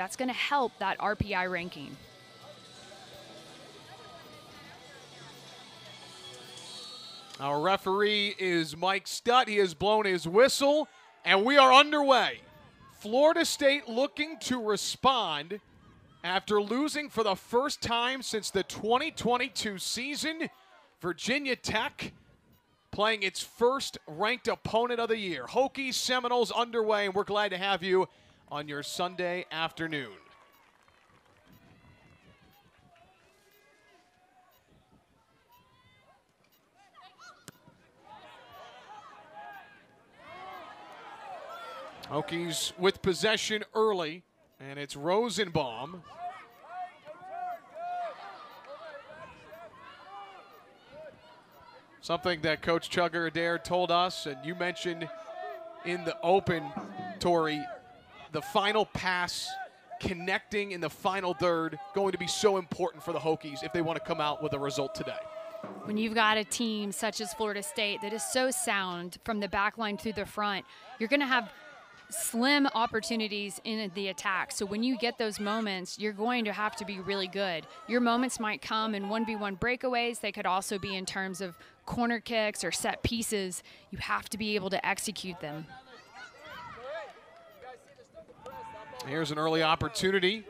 that's going to help that RPI ranking. Our referee is Mike Stutt. He has blown his whistle, and we are underway. Florida State looking to respond after losing for the first time since the 2022 season. Virginia Tech playing its first ranked opponent of the year. Hokies Seminoles underway, and we're glad to have you on your Sunday afternoon. Hokies with possession early, and it's Rosenbaum. Something that Coach Chugger Adair told us, and you mentioned in the open, Tori, the final pass connecting in the final third going to be so important for the Hokies if they want to come out with a result today. When you've got a team such as Florida State that is so sound from the back line through the front, you're going to have slim opportunities in the attack. So when you get those moments, you're going to have to be really good. Your moments might come in 1v1 breakaways. They could also be in terms of corner kicks or set pieces. You have to be able to execute them. Here's an early opportunity.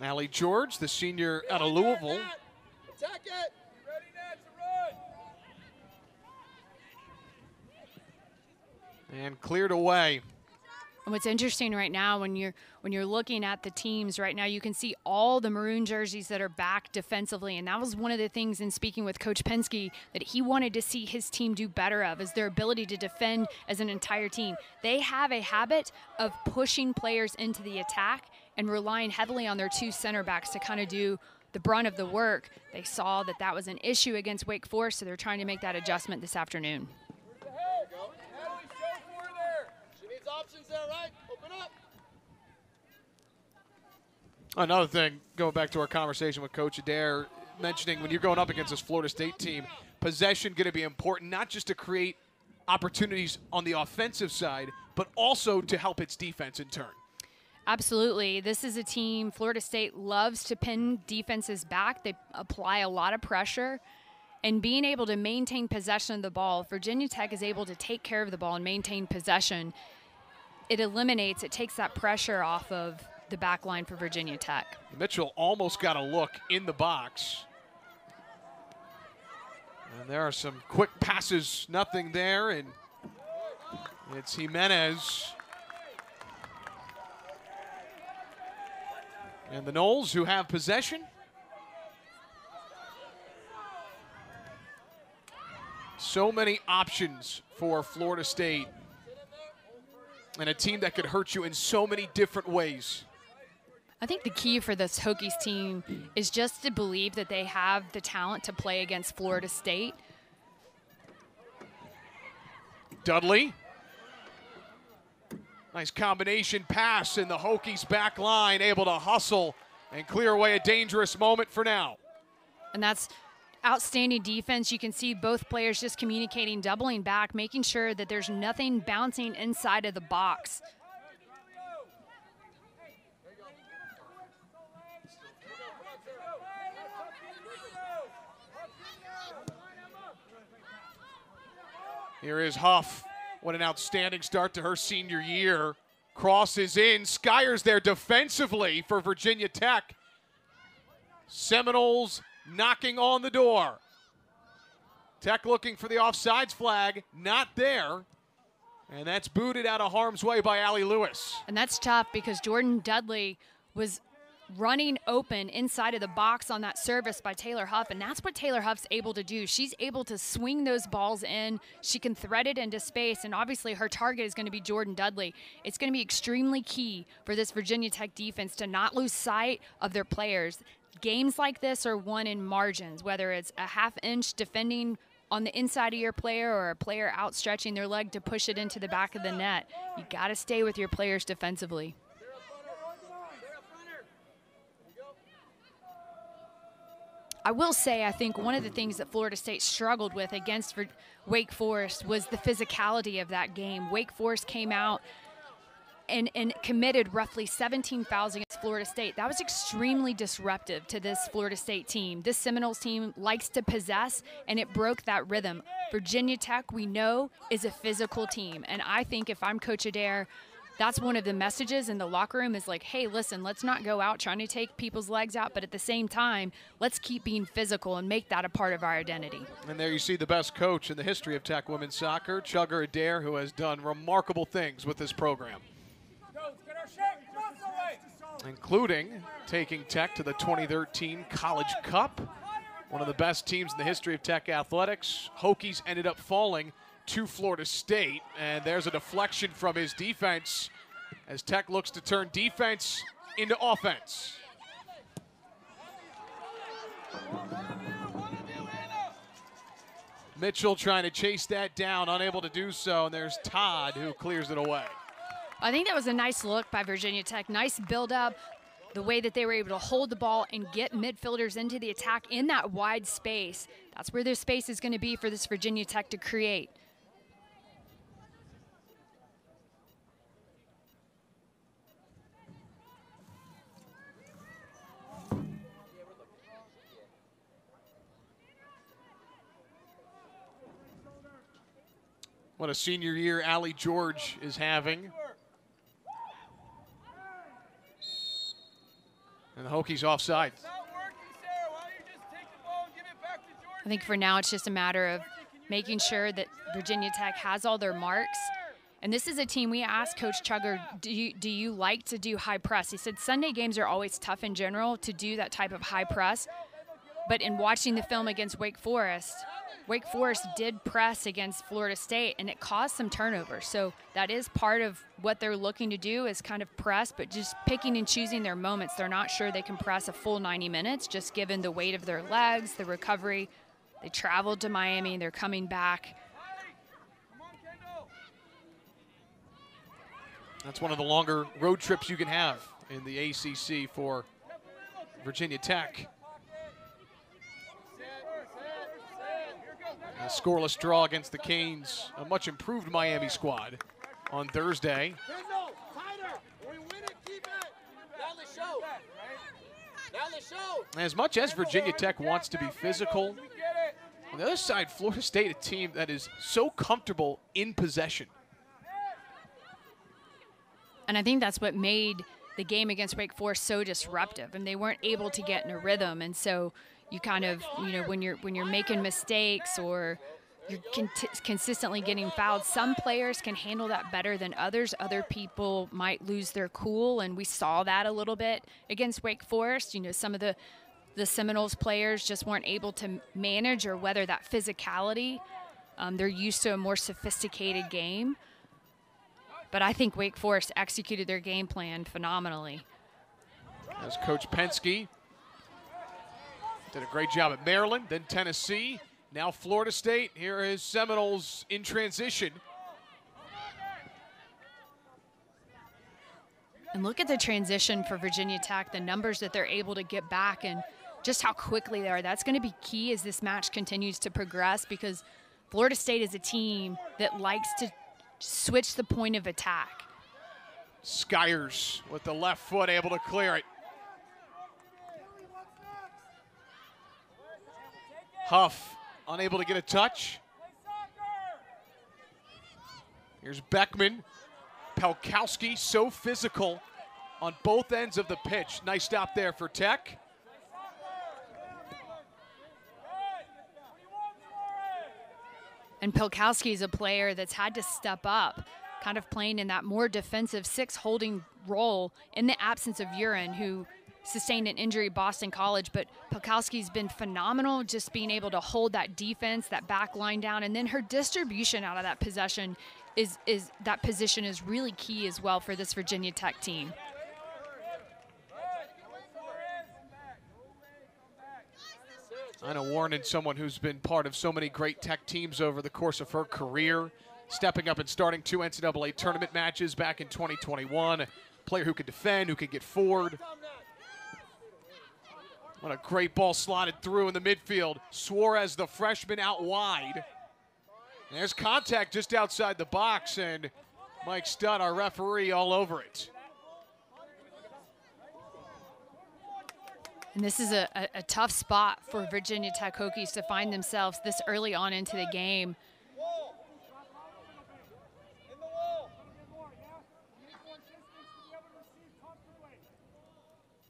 Allie George, the senior out of Louisville. Attack it. And cleared away. And what's interesting right now when you're looking at the teams right now, you can see all the maroon jerseys that are back defensively, and that was one of the things in speaking with Coach Penske that he wanted to see his team do better of, is their ability to defend as an entire team. They have a habit of pushing players into the attack and relying heavily on their two center backs to kind of do the brunt of the work. They saw that that was an issue against Wake Forest, so they're trying to make that adjustment this afternoon. Options there, right? Open up. Another thing, going back to our conversation with Coach Adair, mentioning when you're going up against this Florida State team, possession going to be important, not just to create opportunities on the offensive side, but also to help its defense in turn. Absolutely. This is a team, Florida State loves to pin defenses back. They apply a lot of pressure. And being able to maintain possession of the ball, Virginia Tech is able to take care of the ball and maintain possession. It takes that pressure off of the back line for Virginia Tech. Mitchell almost got a look in the box. And there are some quick passes, nothing there, and it's Jimenez. And the Noles, who have possession. So many options for Florida State. And a team that could hurt you in so many different ways. I think the key for this Hokies team is just to believe that they have the talent to play against Florida State. Dudley. Nice combination pass, and the Hokies back line able to hustle and clear away a dangerous moment for now. And that's outstanding defense. You can see both players just communicating, doubling back, making sure that there's nothing bouncing inside of the box. Here is Huff. What an outstanding start to her senior year. Crosses in, Skyers there defensively for Virginia Tech. Seminoles knocking on the door. Tech looking for the offsides flag, not there. And that's booted out of harm's way by Allie Lewis. And that's tough because Jordan Dudley was running open inside of the box on that service by Taylor Huff, and that's what Taylor Huff's able to do. She's able to swing those balls in. She can thread it into space, and obviously her target is going to be Jordan Dudley. It's going to be extremely key for this Virginia Tech defense to not lose sight of their players. Games like this are won in margins, whether it's a half-inch defending on the inside of your player or a player outstretching their leg to push it into the back of the net. You got to stay with your players defensively. I will say, I think one of the things that Florida State struggled with against Wake Forest was the physicality of that game. Wake Forest came out and committed roughly 17 fouls against Florida State. That was extremely disruptive to this Florida State team. This Seminoles team likes to possess, and it broke that rhythm. Virginia Tech, we know, is a physical team, and I think if I'm Coach Adair, that's one of the messages in the locker room is like, hey, listen, let's not go out trying to take people's legs out, but at the same time, let's keep being physical and make that a part of our identity. And there you see the best coach in the history of Tech women's soccer, Chugger Adair, who has done remarkable things with this program, including taking Tech to the 2013 College Cup, one of the best teams in the history of Tech athletics. Hokies ended up falling to Florida State, and there's a deflection from his defense as Tech looks to turn defense into offense. Mitchell trying to chase that down, unable to do so, and there's Todd who clears it away. I think that was a nice look by Virginia Tech. Nice build-up, the way that they were able to hold the ball and get midfielders into the attack in that wide space. That's where their space is going to be for this Virginia Tech to create. What a senior year Allie George is having. And the Hokies offside. I think for now it's just a matter of making sure that Virginia Tech has all their marks. And this is a team, we asked Coach Chugger, do you like to do high press? He said Sunday games are always tough in general to do that type of high press. But in watching the film against Wake Forest did press against Florida State, and it caused some turnovers. So that is part of what they're looking to do is kind of press, but just picking and choosing their moments. They're not sure they can press a full 90 minutes, just given the weight of their legs, the recovery. They traveled to Miami, they're coming back. That's one of the longer road trips you can have in the ACC for Virginia Tech. A scoreless draw against the Canes, a much improved Miami squad on Thursday. As much as Virginia Tech wants to be physical, on the other side, Florida State, a team that is so comfortable in possession. And I think that's what made the game against Wake Forest so disruptive, and they weren't able to get in a rhythm. And so you kind of, you know, when you're making mistakes or you're consistently getting fouled, some players can handle that better than others. Other people might lose their cool, and we saw that a little bit against Wake Forest. You know, some of the Seminoles players just weren't able to manage or weather that physicality. They're used to a more sophisticated game. But I think Wake Forest executed their game plan phenomenally. As Coach Penske did a great job at Maryland, then Tennessee, now Florida State. Here is Seminoles in transition. And look at the transition for Virginia Tech, the numbers that they're able to get back and just how quickly they are. That's going to be key as this match continues to progress, because Florida State is a team that likes to switch the point of attack. Skyers with the left foot able to clear it. Huff unable to get a touch. Here's Beckman. Pelkowski so physical on both ends of the pitch. Nice stop there for Tech. And Pelkowski is a player that's had to step up, kind of playing in that more defensive six holding role in the absence of Urin, who sustained an injury at Boston College. But Pelkowski's been phenomenal, just being able to hold that defense, that back line down, and then her distribution out of that possession that position is really key as well for this Virginia Tech team. Ina Warren, someone who's been part of so many great Tech teams over the course of her career, stepping up and starting 2 NCAA tournament matches back in 2021. A player who could defend, who could get forward. What a great ball slotted through in the midfield. Suarez, the freshman, out wide. And there's contact just outside the box, and Mike Studd, our referee, all over it. And this is a tough spot for Virginia Tech Hokies to find themselves this early on into the game.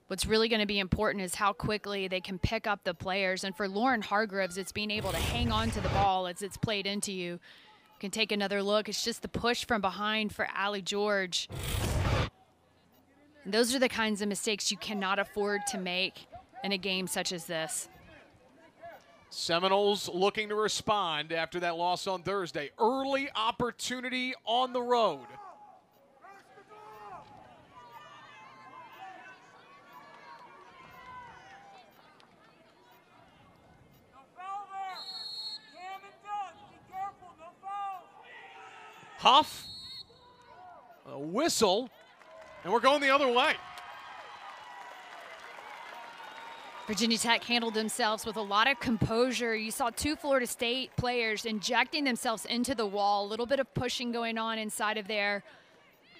What's really going to be important is how quickly they can pick up the players. And for Lauren Hargroves, it's being able to hang on to the ball as it's played into you. You can take another look. It's just the push from behind for Allie George. And those are the kinds of mistakes you cannot afford to make in a game such as this. Seminoles looking to respond after that loss on Thursday. Early opportunity on the road. Huff, a whistle, and we're going the other way. Virginia Tech handled themselves with a lot of composure. You saw two Florida State players injecting themselves into the wall, a little bit of pushing going on inside of there.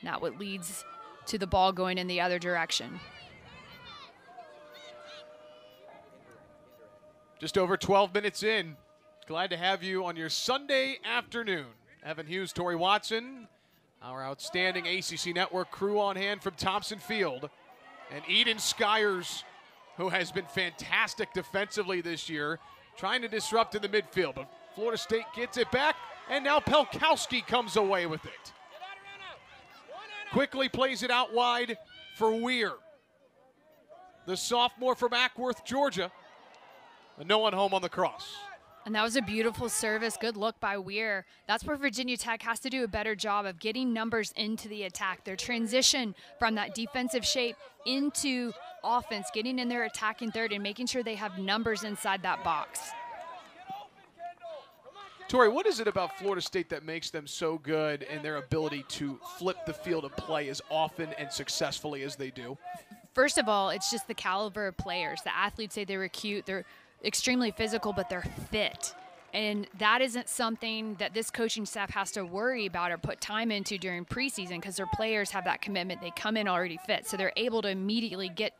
Not what leads to the ball going in the other direction. Just over 12 minutes in. Glad to have you on your Sunday afternoon. Evan Hughes, Tori Watson, our outstanding ACC Network crew on hand from Thompson Field. And Eden Skyers, who has been fantastic defensively this year, trying to disrupt in the midfield. But Florida State gets it back, and now Pelkowski comes away with it. Quickly plays it out wide for Weir. The sophomore from Ackworth, Georgia. And no one home on the cross. And that was a beautiful service. Good look by Weir. That's where Virginia Tech has to do a better job of getting numbers into the attack. Their transition from that defensive shape into offense, getting in their attacking third and making sure they have numbers inside that box. Tori, what is it about Florida State that makes them so good in their ability to flip the field and play as often and successfully as they do? First of all, it's just the caliber of players. The athletes say they were cute. They're extremely physical, but they're fit. And that isn't something that this coaching staff has to worry about or put time into during preseason because their players have that commitment. They come in already fit, so they're able to immediately get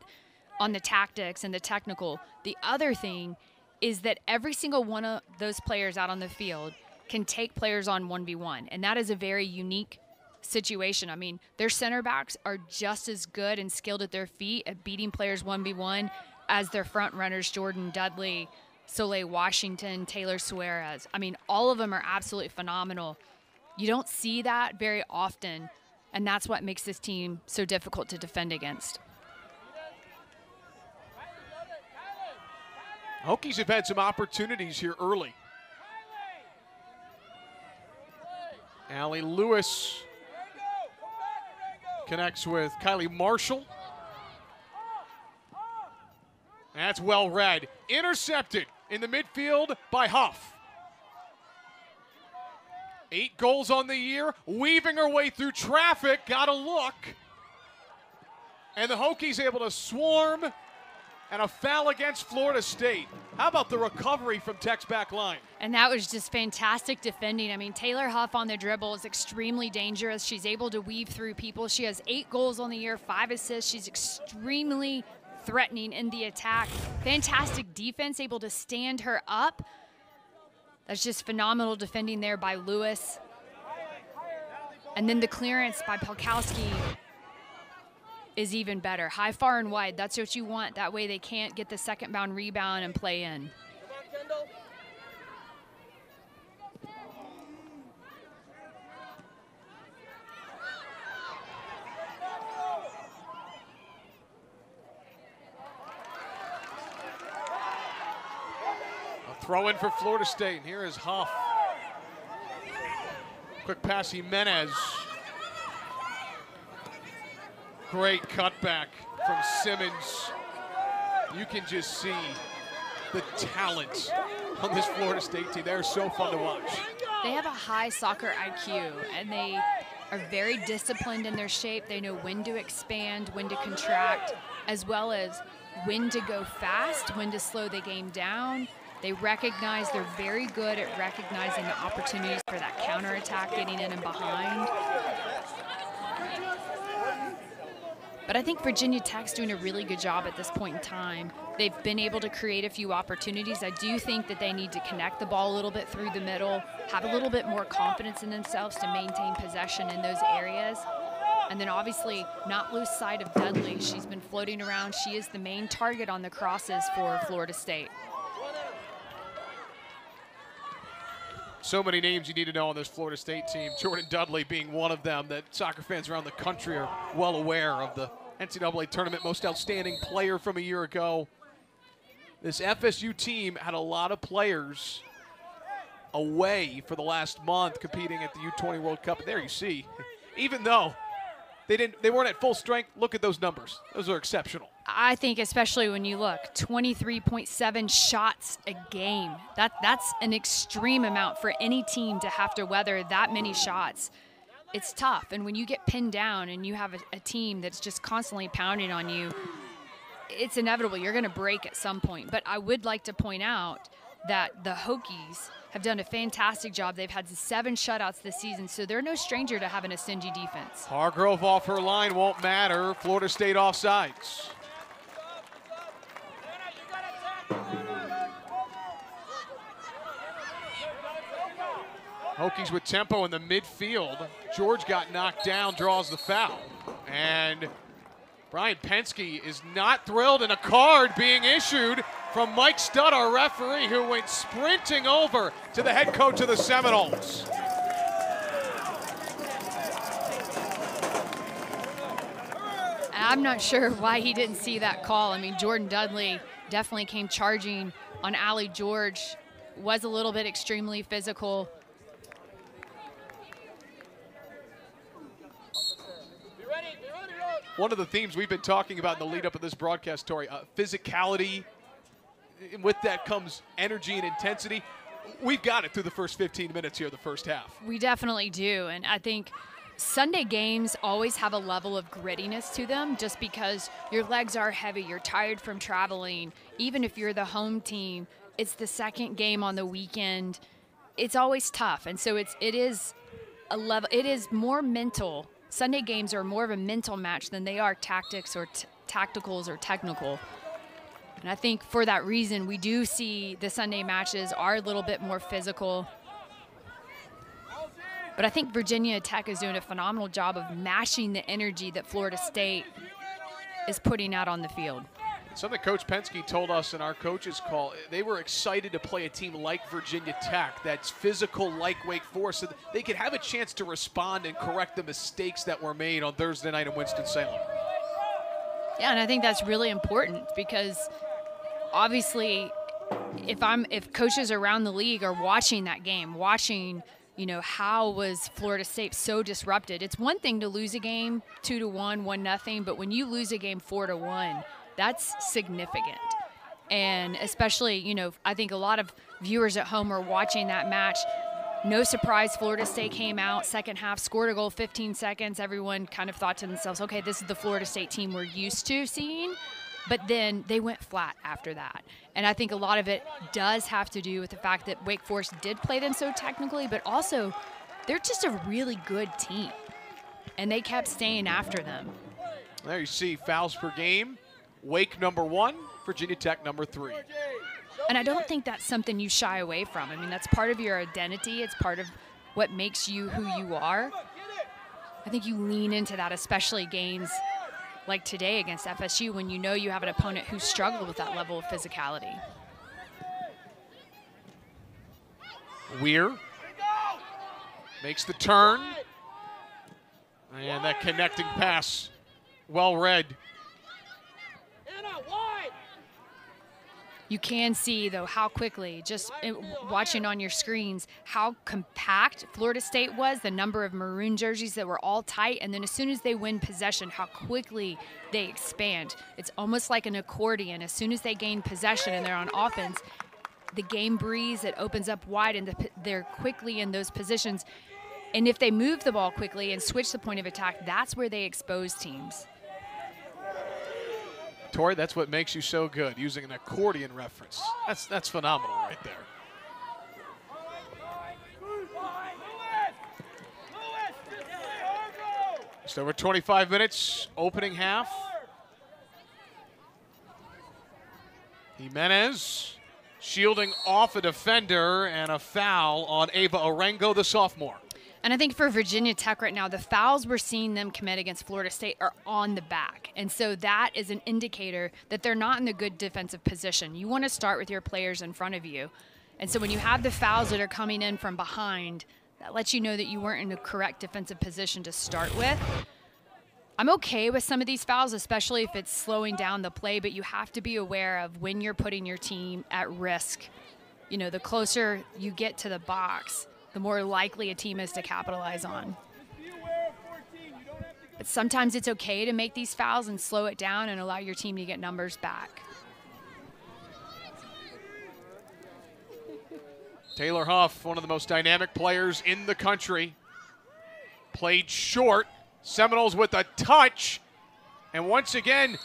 on the tactics and the technical. The other thing is that every single one of those players out on the field can take players on 1v1, and that is a very unique situation. I mean, their center backs are just as good and skilled at their feet at beating players 1v1 as their front runners, Jordan Dudley, Soleil Washington, Taylor Suarez. I mean, all of them are absolutely phenomenal. You don't see that very often, and that's what makes this team so difficult to defend against. Hokies have had some opportunities here early. Allie Lewis connects with Kylie Marshall. That's well read. Intercepted in the midfield by Huff. 8 goals on the year, weaving her way through traffic, got a look. And the Hokies able to swarm, and a foul against Florida State. How about the recovery from Tech's back line? And that was just fantastic defending. I mean, Taylor Huff on the dribble is extremely dangerous. She's able to weave through people. She has 8 goals on the year, 5 assists. She's extremely threatening in the attack. Fantastic defense, able to stand her up. That's just phenomenal defending there by Lewis. And then the clearance by Pelkowski is even better. High, far, and wide. That's what you want. That way they can't get the second bound rebound and play in. Throw in for Florida State. Here is Huff. Quick pass, Jimenez. Great cutback from Simmons. You can just see the talent on this Florida State team. They're so fun to watch. They have a high soccer IQ, and they are very disciplined in their shape. They know when to expand, when to contract, as well as when to go fast, when to slow the game down. They recognize, they're very good at recognizing the opportunities for that counterattack, getting in and behind. But I think Virginia Tech's doing a really good job at this point in time. They've been able to create a few opportunities. I do think that they need to connect the ball a little bit through the middle, have a little bit more confidence in themselves to maintain possession in those areas. And then obviously not lose sight of Dudley. She's been floating around. She is the main target on the crosses for Florida State. So many names you need to know on this Florida State team, Jordan Dudley being one of them that soccer fans around the country are well aware of. The NCAA Tournament Most Outstanding Player from a year ago. This FSU team had a lot of players away for the last month competing at the U20 World Cup. And there you see, even though they weren't at full strength, look at those numbers. Those are exceptional. I think especially when you look, 23.7 shots a game. That's an extreme amount for any team to have to weather that many shots. It's tough. And when you get pinned down and you have a team that's just constantly pounding on you, it's inevitable. You're going to break at some point. But I would like to point out that the Hokies have done a fantastic job. They've had 7 shutouts this season, so they're no stranger to having a stingy defense. Hargrove off her line won't matter. Florida State offsides. Hokies with tempo in the midfield. George got knocked down, draws the foul. And Brian Penske is not thrilled, and a card being issued from Mike Studd, our referee, who went sprinting over to the head coach of the Seminoles. I'm not sure why he didn't see that call. I mean, Jordan Dudley definitely came charging on Allie George, was a little bit extremely physical. One of the themes we've been talking about in the lead up of this broadcast, Tori, physicality. And with that comes energy and intensity. We've got it through the first 15 minutes here, the first half. We definitely do. And I think Sunday games always have a level of grittiness to them just because your legs are heavy, you're tired from traveling. Even if you're the home team, it's the second game on the weekend. It's always tough. And so it is more mental. Sunday games are more of a mental match than they are tactics or tacticals or technical. And I think for that reason, we do see the Sunday matches are a little bit more physical. But I think Virginia Tech is doing a phenomenal job of matching the energy that Florida State is putting out on the field. Something Coach Penske told us in our coaches call, they were excited to play a team like Virginia Tech that's physical like Wake Forest so that they could have a chance to respond and correct the mistakes that were made on Thursday night in Winston-Salem. Yeah, and I think that's really important because obviously if coaches around the league are watching that game, watching, you know, how was Florida State so disrupted? It's one thing to lose a game 2-1, 1-0, but when you lose a game 4-1, that's significant. And especially, you know, I think a lot of viewers at home are watching that match. No surprise, Florida State came out, second half, scored a goal, 15 seconds. Everyone kind of thought to themselves, okay, this is the Florida State team we're used to seeing. But then they went flat after that. And I think a lot of it does have to do with the fact that Wake Forest did play them so technically, but also they're just a really good team. And they kept staying after them. There you see fouls per game. Wake number 1, Virginia Tech number 3. And I don't think that's something you shy away from. I mean, that's part of your identity. It's part of what makes you who you are. I think you lean into that, especially games like today against FSU when you know you have an opponent who struggled with that level of physicality. Weir makes the turn. And that connecting pass, well read. You can see, though, how quickly, just watching on your screens, how compact Florida State was, the number of maroon jerseys that were all tight, and then as soon as they win possession, how quickly they expand. It's almost like an accordion. As soon as they gain possession and they're on offense, the game breathes, it opens up wide, and they're quickly in those positions. And if they move the ball quickly and switch the point of attack, that's where they expose teams. Tori, that's what makes you so good, using an accordion reference. That's phenomenal right there. Just over 25 minutes, opening half. Jimenez shielding off a defender, and a foul on Ava Orengo, the sophomore. And I think for Virginia Tech right now, the fouls we're seeing them commit against Florida State are on the back. And so that is an indicator that they're not in the good defensive position. You want to start with your players in front of you. And so when you have the fouls that are coming in from behind, that lets you know that you weren't in the correct defensive position to start with. I'm okay with some of these fouls, especially if it's slowing down the play, but you have to be aware of when you're putting your team at risk. You know, the closer you get to the box, the more likely a team is to capitalize on. But sometimes it's okay to make these fouls and slow it down and allow your team to get numbers back. Taylor Huff, one of the most dynamic players in the country, played short. Seminoles with a touch, and once again,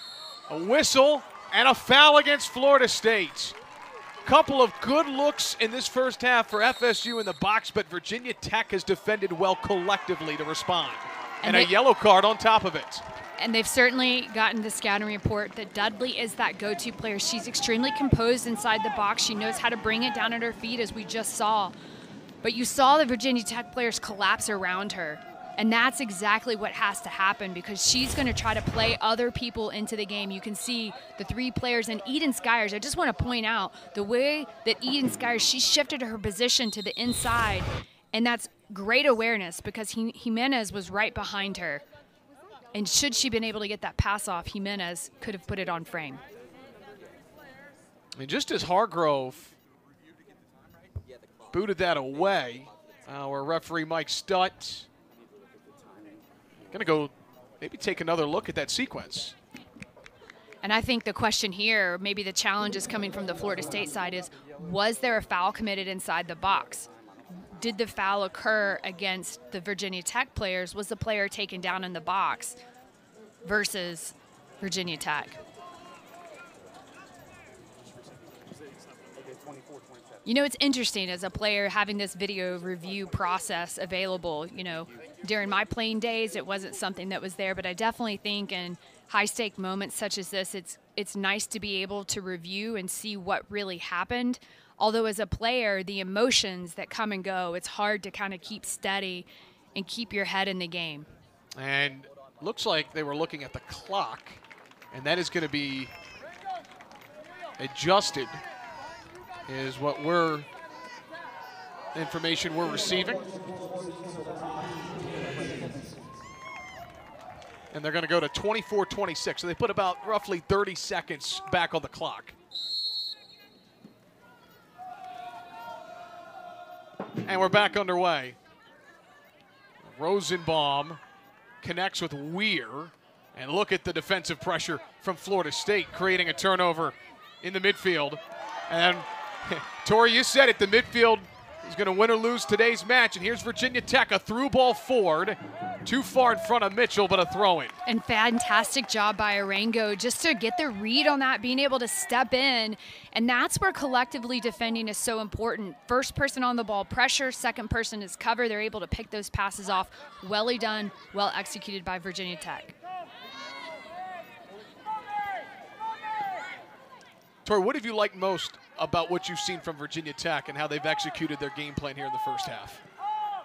a whistle and a foul against Florida State. Couple of good looks in this first half for FSU in the box, but Virginia Tech has defended well collectively to respond. And a yellow card on top of it. And they've certainly gotten the scouting report that Dudley is that go-to player. She's extremely composed inside the box. She knows how to bring it down at her feet, as we just saw. But you saw the Virginia Tech players collapse around her. And that's exactly what has to happen, because she's going to try to play other people into the game. You can see the three players, and Eden Skyers, I just want to point out the way that Eden Skyers, she shifted her position to the inside, and that's great awareness because Jimenez was right behind her. And should she been able to get that pass off, Jimenez could have put it on frame. And just as Hargrove booted that away, our referee Mike Stutt going to go maybe take another look at that sequence. And I think the question here, maybe the challenge is coming from the Florida State side, is was there a foul committed inside the box? Did the foul occur against the Virginia Tech players? Was the player taken down in the box versus Virginia Tech? You know, it's interesting as a player having this video review process available. You know, during my playing days, it wasn't something that was there, but I definitely think in high-stake moments such as this, it's nice to be able to review and see what really happened. Although as a player, the emotions that come and go, it's hard to kind of keep steady and keep your head in the game. And looks like they were looking at the clock, and that is going to be adjusted, is what information we're receiving. And they're going to go to 24-26. So they put about roughly 30 seconds back on the clock. And we're back underway. Rosenbaum connects with Weir. And look at the defensive pressure from Florida State, creating a turnover in the midfield. And Tori, you said it, the midfield is going to win or lose today's match. And here's Virginia Tech, a through ball forward. Too far in front of Mitchell, but a throw-in. And fantastic job by Orengo just to get the read on that, being able to step in. And that's where collectively defending is so important. First person on the ball, pressure. Second person is cover. They're able to pick those passes off. Well done, well executed by Virginia Tech. Tori, what have you liked most about what you've seen from Virginia Tech and how they've executed their game plan here in the first half?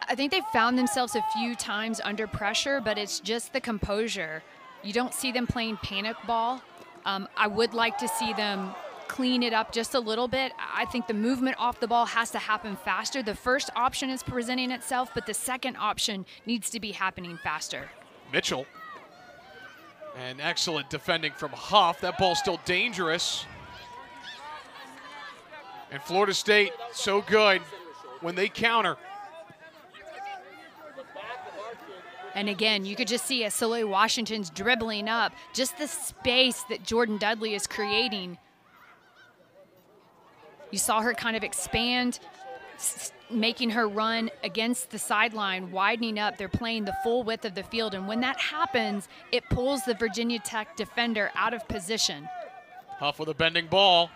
I think they've found themselves a few times under pressure, but it's just the composure. You don't see them playing panic ball. I would like to see them clean it up just a little bit. I think the movement off the ball has to happen faster. The first option is presenting itself, but the second option needs to be happening faster. Mitchell. And excellent defending from Huff. That ball's still dangerous. And Florida State, so good when they counter. And again, you could just see as Soleil Washington's dribbling up, just the space that Jordan Dudley is creating. You saw her kind of expand, making her run against the sideline, widening up. They're playing the full width of the field. And when that happens, it pulls the Virginia Tech defender out of position. Huff with a bending ball.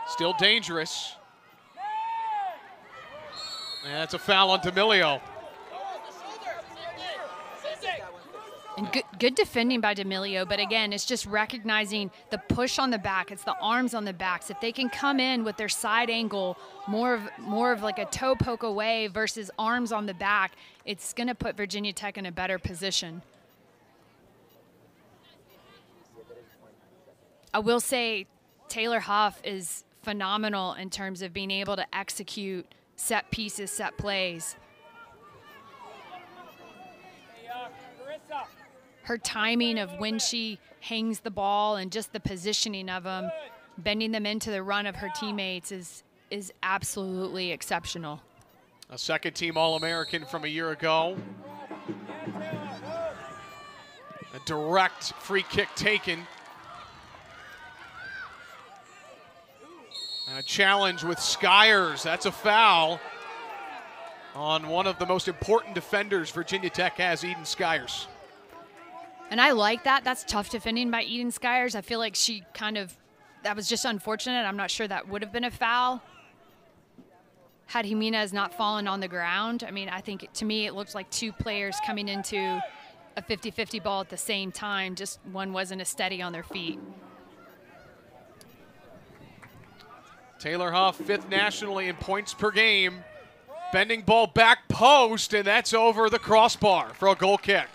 Still dangerous. And that's a foul on D'Amelio. And good defending by D'Amelio, but again, it's just recognizing the push on the back. It's the arms on the backs. If they can come in with their side angle, more of like a toe poke away versus arms on the back, it's going to put Virginia Tech in a better position. I will say Taylor Huff is phenomenal in terms of being able to execute set pieces, set plays. Her timing of when she hangs the ball and just the positioning of them, bending them into the run of her teammates is absolutely exceptional. A second-team All-American from a year ago. A direct free kick taken. And a challenge with Skyers. That's a foul on one of the most important defenders Virginia Tech has, Eden Skyers. And I like that. That's tough defending by Eden Skyers. I feel like she that was just unfortunate. I'm not sure that would have been a foul had Jimenez not fallen on the ground. I mean, I think to me it looked like two players coming into a 50-50 ball at the same time. Just one wasn't as steady on their feet. Taylor Huff, 5th nationally in points per game. Bending ball back post, and that's over the crossbar for a goal kick.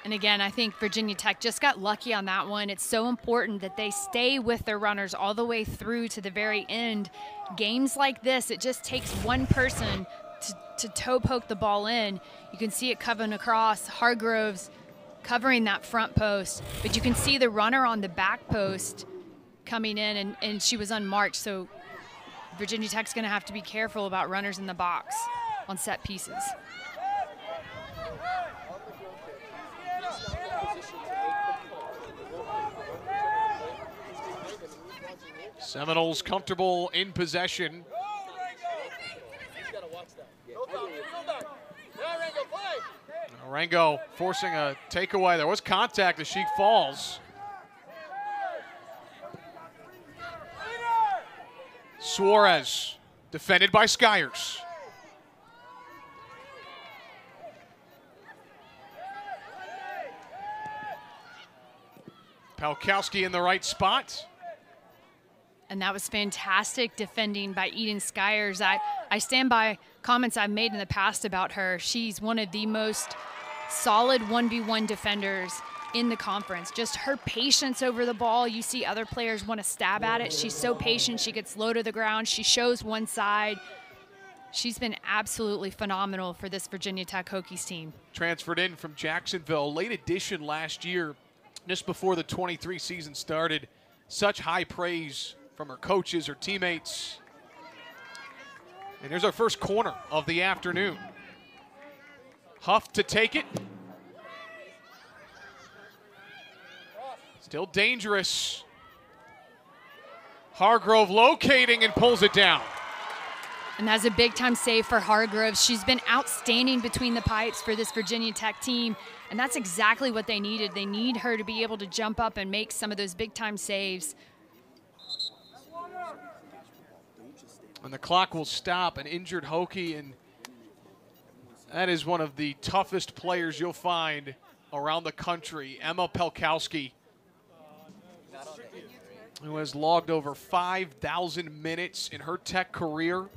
And again, I think Virginia Tech just got lucky on that one. It's so important that they stay with their runners all the way through to the very end. Games like this, it just takes one person to toe poke the ball in. You can see it coming across. Hargroves covering that front post, but you can see the runner on the back post coming in, and she was unmarked. So Virginia Tech's going to have to be careful about runners in the box on set pieces. Seminoles comfortable in possession. Rango forcing a takeaway. There was contact as she falls. Suarez defended by Skyers. Palkowski in the right spot. And that was fantastic defending by Eden Skyers. I stand by comments I've made in the past about her. She's one of the most solid 1v1 defenders in the conference. Just her patience over the ball. You see other players want to stab at it. She's so patient. She gets low to the ground. She shows one side. She's been absolutely phenomenal for this Virginia Tech Hokies team. Transferred in from Jacksonville. Late addition last year, just before the 23 season started. Such high praise from her coaches, her teammates. And here's our first corner of the afternoon. Huff to take it. Still dangerous. Hargrove locating and pulls it down. And that's a big-time save for Hargrove. She's been outstanding between the pipes for this Virginia Tech team, and that's exactly what they needed. They need her to be able to jump up and make some of those big-time saves. And the clock will stop. An injured Hokie, and that is one of the toughest players you'll find around the country, Emma Palkowski, who has logged over 5,000 minutes in her Tech career.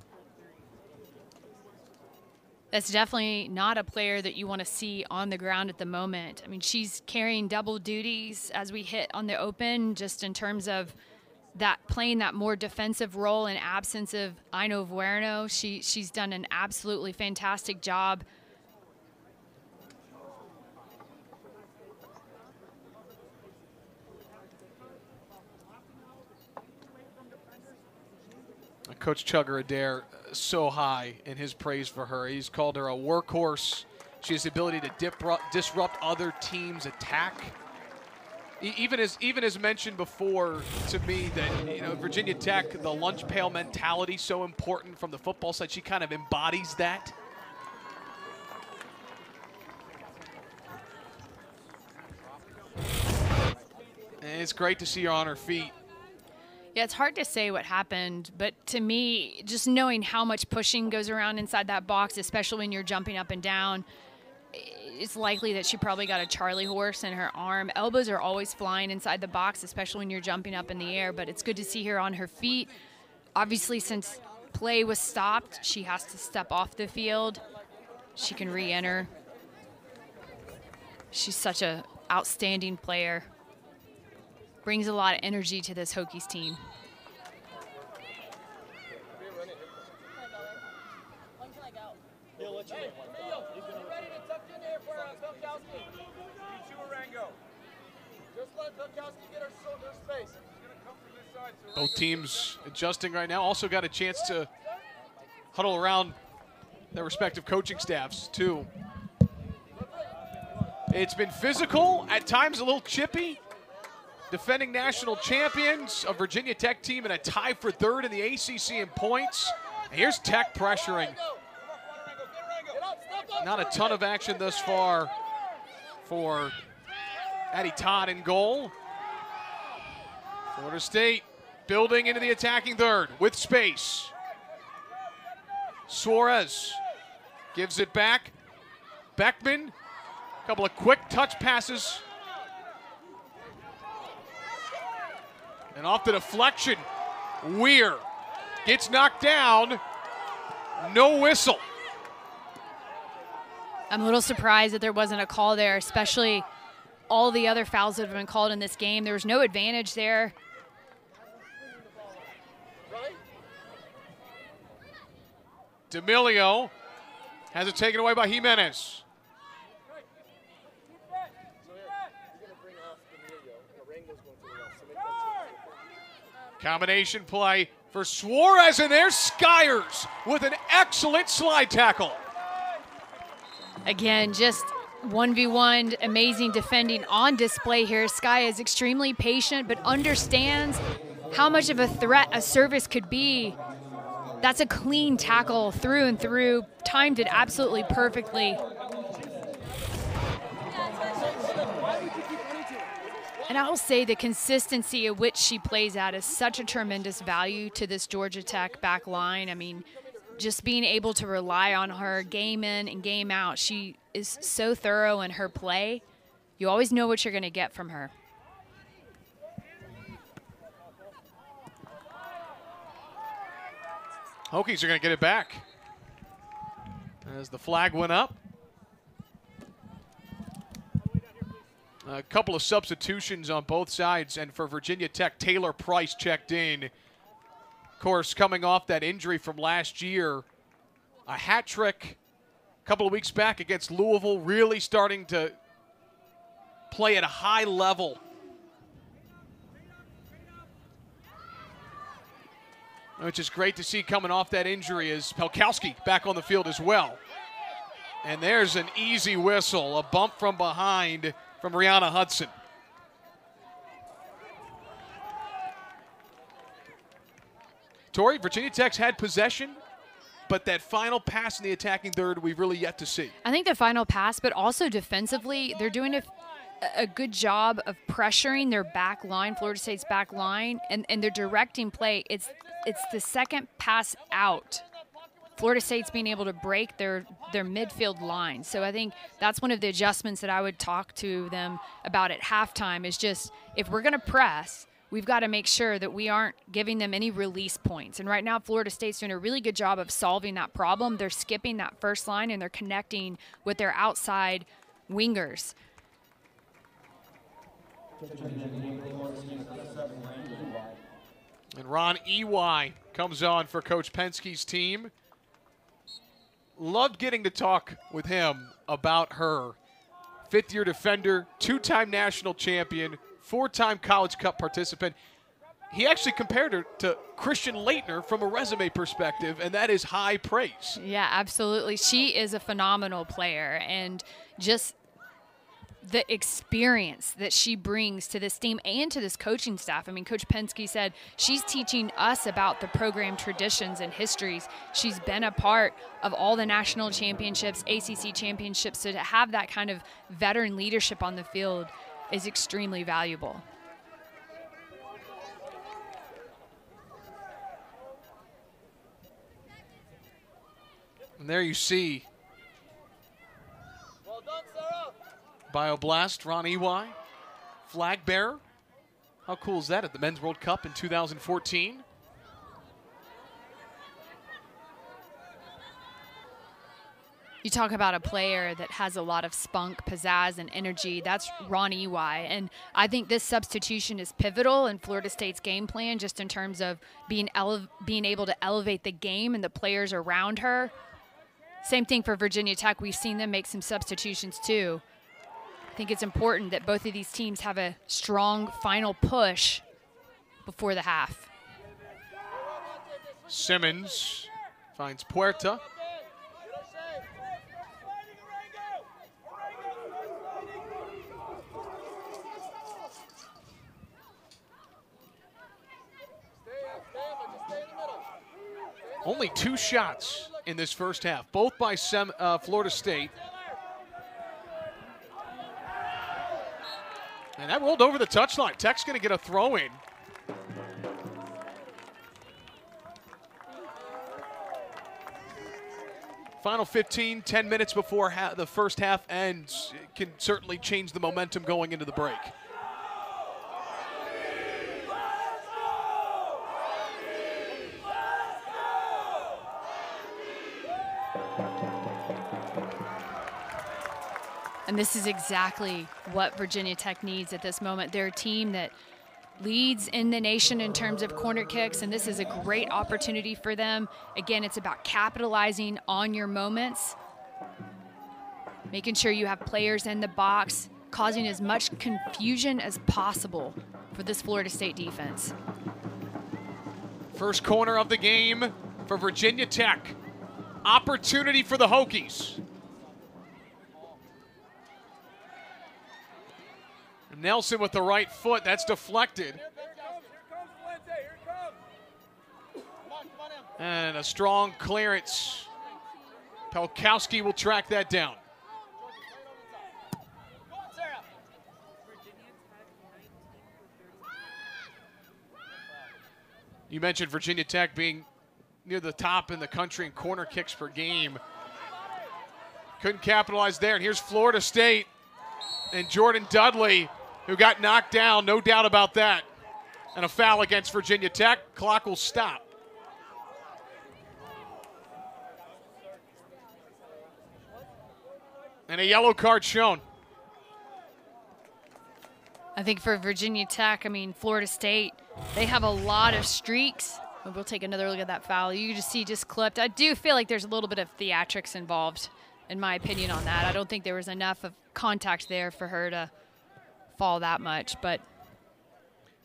That's definitely not a player that you want to see on the ground at the moment. I mean, she's carrying double duties as we hit on the open, just in terms of that playing that more defensive role in absence of Aino Vuerno. She's done an absolutely fantastic job. Coach Chugger Adair, so high in his praise for her. He's called her a workhorse. She has the ability to disrupt other teams' attack. Even as mentioned before to me that Virginia Tech, the lunch pail mentality, so important from the football side. She kind of embodies that. And it's great to see her on her feet. Yeah, it's hard to say what happened, but to me, just knowing how much pushing goes around inside that box, especially when you're jumping up and down, it's likely that she probably got a Charlie horse in her arm. Elbows are always flying inside the box, especially when you're jumping up in the air, but it's good to see her on her feet. Obviously, since play was stopped, she has to step off the field. She can re-enter. She's such an outstanding player. Brings a lot of energy to this Hokies team. Both teams adjusting right now. Also got a chance to huddle around their respective coaching staffs, too. It's been physical, at times a little chippy. Defending national champions, a Virginia Tech team, and a tie for third in the ACC in points. And here's Tech pressuring. Not a ton of action thus far for Addie Todd in goal. Florida State building into the attacking third with space. Suarez gives it back. Beckman, a couple of quick touch passes. And off the deflection, Weir gets knocked down. No whistle. I'm a little surprised that there wasn't a call there, especially all the other fouls that have been called in this game. There was no advantage there. D'Amelio has it taken away by Jimenez. Combination play for Suarez, and there's Skyers with an excellent slide tackle. Again, just 1v1, amazing defending on display here. Sky is extremely patient, but understands how much of a threat a service could be. That's a clean tackle through and through, timed it absolutely perfectly. And I will say the consistency at which she plays at is such a tremendous value to this Georgia Tech back line. I mean, just being able to rely on her game in and game out. She is so thorough in her play. You always know what you're going to get from her. Hokies are going to get it back as the flag went up. A couple of substitutions on both sides, and for Virginia Tech, Taylor Price checked in. Of course, coming off that injury from last year, a hat trick a couple of weeks back against Louisville, really starting to play at a high level. Which is great to see coming off that injury, is Pelkowski back on the field as well. And there's an easy whistle, a bump from behind from Rihanna Hudson. Tori, Virginia Tech's had possession, but that final pass in the attacking third we've really yet to see. I think the final pass, but also defensively, they're doing a good job of pressuring their back line, Florida State's back line, and they're directing play. It's the second pass out. Florida State's being able to break their midfield line. So I think that's one of the adjustments that I would talk to them about at halftime, is just, if we're going to press, we've got to make sure that we aren't giving them any release points. And right now, Florida State's doing a really good job of solving that problem. They're skipping that first line, and they're connecting with their outside wingers. And Ron Ely comes on for Coach Penske's team. Loved getting to talk with him about her. Fifth-year defender, two-time national champion, four-time College Cup participant. He actually compared her to Christian Laettner from a resume perspective, and that is high praise. Yeah, absolutely. She is a phenomenal player, and just the experience that she brings to this team and to this coaching staff. I mean, Coach Penske said she's teaching us about the program traditions and histories. She's been a part of all the national championships, ACC championships, so to have that kind of veteran leadership on the field is extremely valuable. And there you see Bioblast, Ron Ely, flag bearer. How cool is that at the Men's World Cup in 2014? You talk about a player that has a lot of spunk, pizzazz, and energy. That's Ron Ely. And I think this substitution is pivotal in Florida State's game plan, just in terms of being able to elevate the game and the players around her. Same thing for Virginia Tech. We've seen them make some substitutions too. I think it's important that both of these teams have a strong final push before the half. Simmons finds Puerta. Only 2 shots in this first half, both by Florida State. And that rolled over the touchline. Tech's going to get a throw in. Final 15, 10 minutes before the first half ends. It can certainly change the momentum going into the break. And this is exactly what Virginia Tech needs at this moment. They're a team that leads in the nation in terms of corner kicks, and this is a great opportunity for them. Again, it's about capitalizing on your moments, making sure you have players in the box, causing as much confusion as possible for this Florida State defense. First corner of the game for Virginia Tech. Opportunity for the Hokies. Nelson with the right foot, that's deflected. And a strong clearance. Pelkowski will track that down. You mentioned Virginia Tech being near the top in the country in corner kicks per game. Couldn't capitalize there, and here's Florida State and Jordan Dudley, who got knocked down, no doubt about that. And a foul against Virginia Tech. Clock will stop. And a yellow card shown. I think for Virginia Tech, I mean, Florida State, they have a lot of streaks. We'll take another look at that foul. You can just see just clipped. I do feel like there's a little bit of theatrics involved, in my opinion, on that. I don't think there was enough of contact there for her to fall that much, but.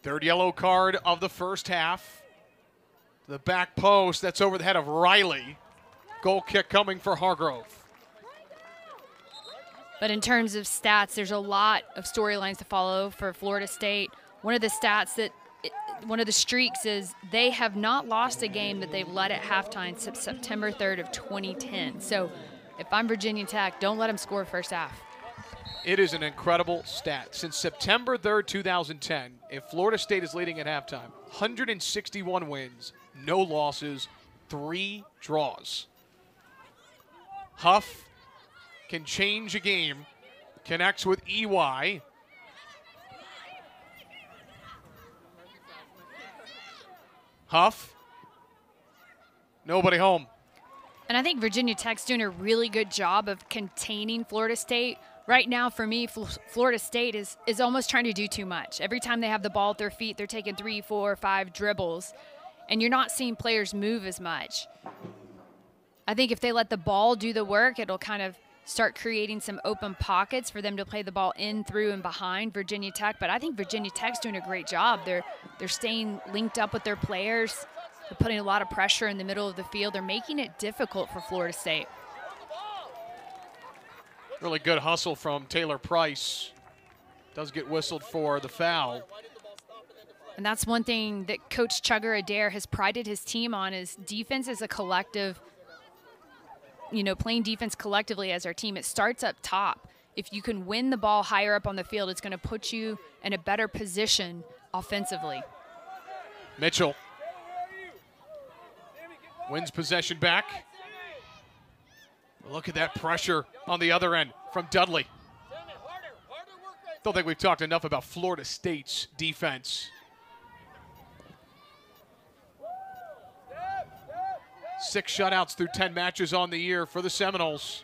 Third yellow card of the first half. The back post, that's over the head of Riley. Goal kick coming for Hargrove. But in terms of stats, there's a lot of storylines to follow for Florida State. One of the stats that, one of the streaks is they have not lost a game that they've led at halftime since September 3rd of 2010. So if I'm Virginia Tech, don't let them score first half. It is an incredible stat. Since September 3rd, 2010, if Florida State is leading at halftime, 161 wins, no losses, 3 draws. Huff can change a game, connects with EY. Huff, nobody home. And I think Virginia Tech's doing a really good job of containing Florida State. Right now, for me, Florida State is almost trying to do too much. Every time they have the ball at their feet, they're taking 3, 4, 5 dribbles, and you're not seeing players move as much. I think if they let the ball do the work, it'll kind of start creating some open pockets for them to play the ball in, through, and behind Virginia Tech. But I think Virginia Tech's doing a great job. They're staying linked up with their players. They're putting a lot of pressure in the middle of the field. They're making it difficult for Florida State. Really good hustle from Taylor Price. Does get whistled for the foul. And that's one thing that Coach Chugger Adair has prided his team on, is defense as a collective, you know, playing defense collectively as our team. It starts up top. If you can win the ball higher up on the field, it's going to put you in a better position offensively. Mitchell wins possession back. Look at that pressure on the other end from Dudley. Don't think we've talked enough about Florida State's defense. 6 shutouts through 10 matches on the year for the Seminoles.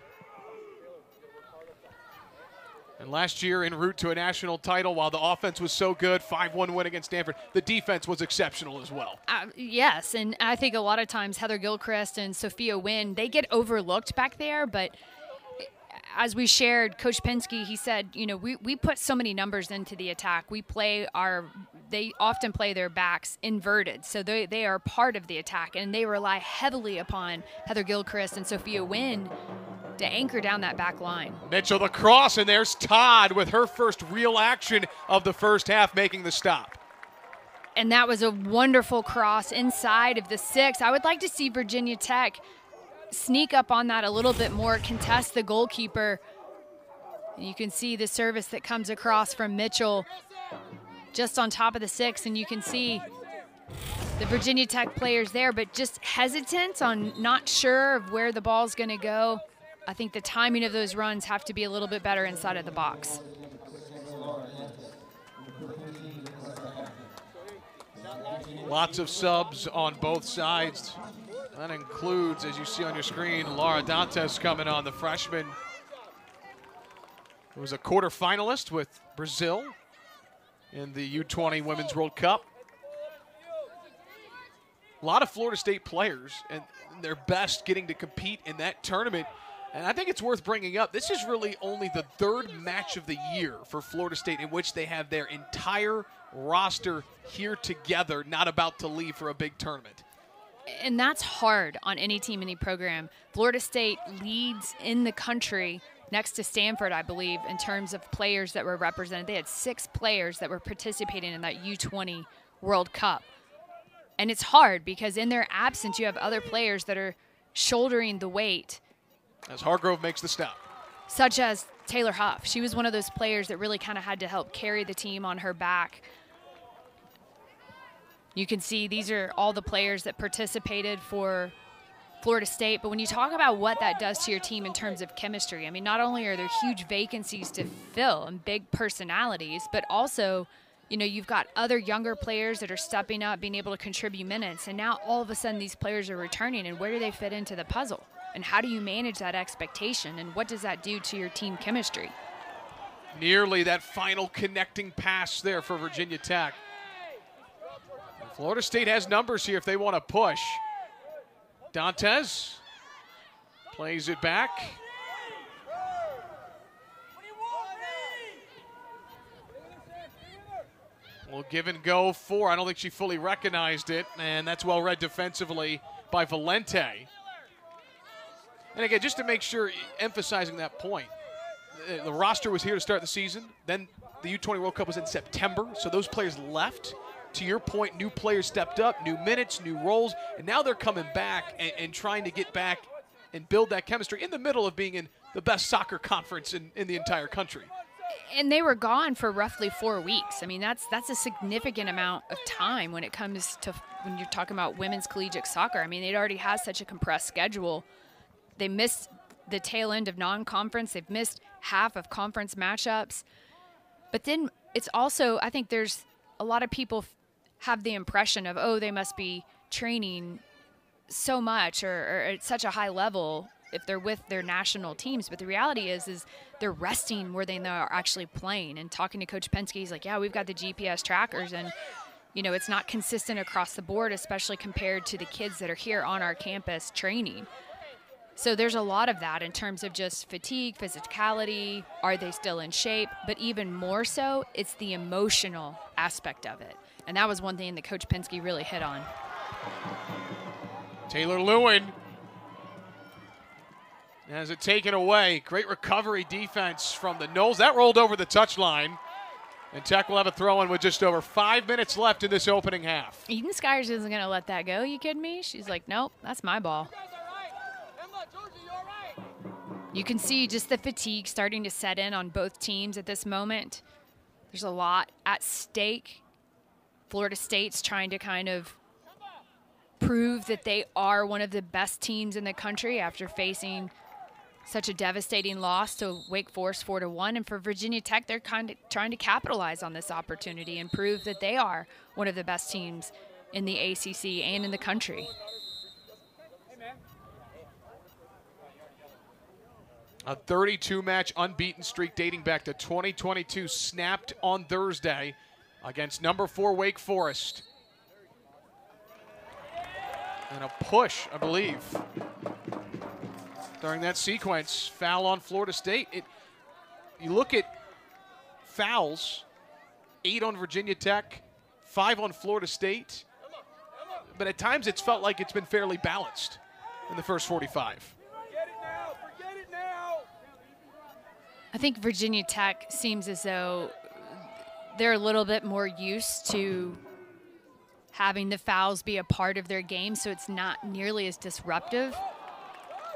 And last year, en route to a national title, while the offense was so good, 5-1 win against Stanford, the defense was exceptional as well. Yes, and I think a lot of times Heather Gilchrist and Sophia Wynn, they get overlooked back there, but as we shared, Coach Penske, he said, you know, we put so many numbers into the attack. They often play their backs inverted, so they are part of the attack, and they rely heavily upon Heather Gilchrist and Sophia Wynn to anchor down that back line. Mitchell the cross, and there's Todd with her first real action of the first half, making the stop. And that was a wonderful cross inside of the 6. I would like to see Virginia Tech sneak up on that a little bit more, contest the goalkeeper. And you can see the service that comes across from Mitchell just on top of the 6, and you can see the Virginia Tech players there, but just hesitant on not sure of where the ball's going to go. I think the timing of those runs have to be a little bit better inside of the box. Lots of subs on both sides. That includes, as you see on your screen, Laura Dantes coming on, the freshman who was a quarterfinalist with Brazil in the U20 Women's World Cup. A lot of Florida State players and their best getting to compete in that tournament. And I think it's worth bringing up, this is really only the 3rd match of the year for Florida State in which they have their entire roster here together, not about to leave for a big tournament. And that's hard on any team, any program. Florida State leads in the country next to Stanford, I believe, in terms of players that were represented. They had 6 players that were participating in that U20 World Cup. And it's hard because in their absence, you have other players that are shouldering the weight. As Hargrove makes the stop. Such as Taylor Huff. She was one of those players that really kind of had to help carry the team on her back. You can see these are all the players that participated for Florida State. But when you talk about what that does to your team in terms of chemistry, I mean, not only are there huge vacancies to fill and big personalities, but also, you know, you've got other younger players that are stepping up, being able to contribute minutes. And now all of a sudden these players are returning, and where do they fit into the puzzle? And how do you manage that expectation, and what does that do to your team chemistry? Nearly that final connecting pass there for Virginia Tech. Florida State has numbers here if they want to push. Dantes plays it back. Will give and go for, I don't think she fully recognized it, and that's well read defensively by Valente. And again, just to make sure, emphasizing that point, the roster was here to start the season. Then the U20 World Cup was in September, so those players left. To your point, new players stepped up, new minutes, new roles, and now they're coming back and trying to get back and build that chemistry in the middle of being in the best soccer conference in the entire country. And they were gone for roughly 4 weeks. I mean, that's a significant amount of time when it comes to when you're talking about women's collegiate soccer. I mean, it already has such a compressed schedule. They missed the tail end of non-conference. They've missed half of conference matchups. But then it's also, I think there's a lot of people have the impression of, oh, they must be training so much or at such a high level if they're with their national teams. But the reality is they're resting more than they're actually playing. And talking to Coach Penske, he's like, yeah, we've got the GPS trackers, and you know, it's not consistent across the board, especially compared to the kids that are here on our campus training. So there's a lot of that in terms of just fatigue, physicality, are they still in shape? But even more so, it's the emotional aspect of it. And that was one thing that Coach Penske really hit on. Taylor Lewin has it taken away. Great recovery defense from the Noles. That rolled over the touchline. And Tech will have a throw-in with just over 5 minutes left in this opening half. Eden Skyers isn't going to let that go. You kidding me? She's like, nope, that's my ball. You can see just the fatigue starting to set in on both teams at this moment. There's a lot at stake. Florida State's trying to kind of prove that they are one of the best teams in the country after facing such a devastating loss to Wake Forest 4-1. And for Virginia Tech, they're kind of trying to capitalize on this opportunity and prove that they are one of the best teams in the ACC and in the country. A 32-match unbeaten streak dating back to 2022 snapped on Thursday against number 4 Wake Forest. And a push, I believe, during that sequence. Foul on Florida State. You look at fouls, 8 on Virginia Tech, 5 on Florida State. But at times it's felt like it's been fairly balanced in the first 45. Forget it now. I think Virginia Tech seems as though they're a little bit more used to having the fouls be a part of their game, so it's not nearly as disruptive.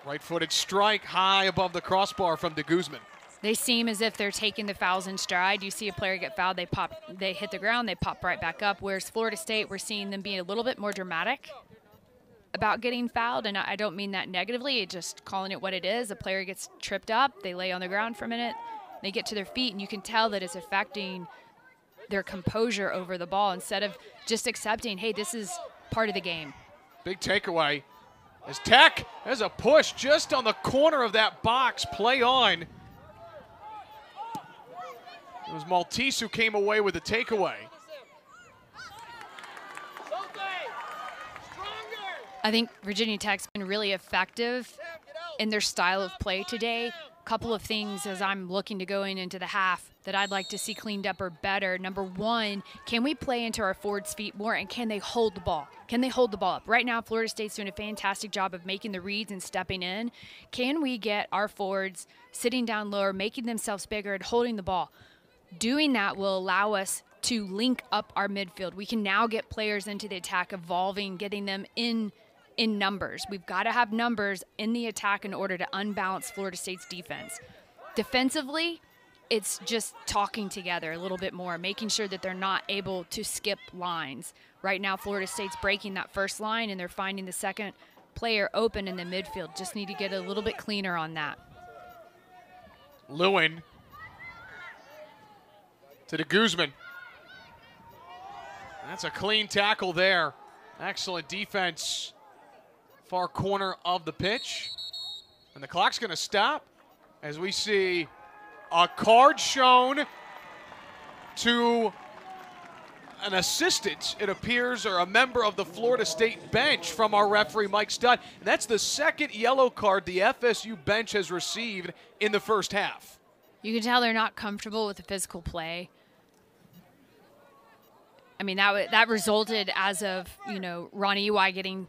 Right-footed strike high above the crossbar from de Guzman. They seem as if they're taking the fouls in stride. You see a player get fouled, they hit the ground, they pop right back up. Whereas Florida State, we're seeing them being a little bit more dramatic about getting fouled, and I don't mean that negatively, just calling it what it is. A player gets tripped up, they lay on the ground for a minute, they get to their feet, and you can tell that it's affecting their composure over the ball instead of just accepting, hey, this is part of the game. Big takeaway as Tech has a push just on the corner of that box. Play on. It was Maltese who came away with the takeaway. I think Virginia Tech's been really effective in their style of play today. Couple of things as I'm looking to going into the half that I'd like to see cleaned up or better. Number one, can we play into our forwards' feet more, and can they hold the ball? Can they hold the ball up? Right now, Florida State's doing a fantastic job of making the reads and stepping in. Can we get our forwards sitting down lower, making themselves bigger and holding the ball? Doing that will allow us to link up our midfield. We can now get players into the attack, evolving, getting them in numbers. We've got to have numbers in the attack in order to unbalance Florida State's defense. Defensively, it's just talking together a little bit more, making sure that they're not able to skip lines. Right now, Florida State's breaking that first line, and they're finding the second player open in the midfield. Just need to get a little bit cleaner on that. Lewin to de Guzman. That's a clean tackle there. Excellent defense. Far corner of the pitch. And the clock's going to stop as we see a card shown to an assistant, it appears, or a member of the Florida State bench from our referee, Mike Stutt. And that's the second yellow card the FSU bench has received in the first half. You can tell they're not comfortable with the physical play. I mean, that resulted as of, Ronnie Ui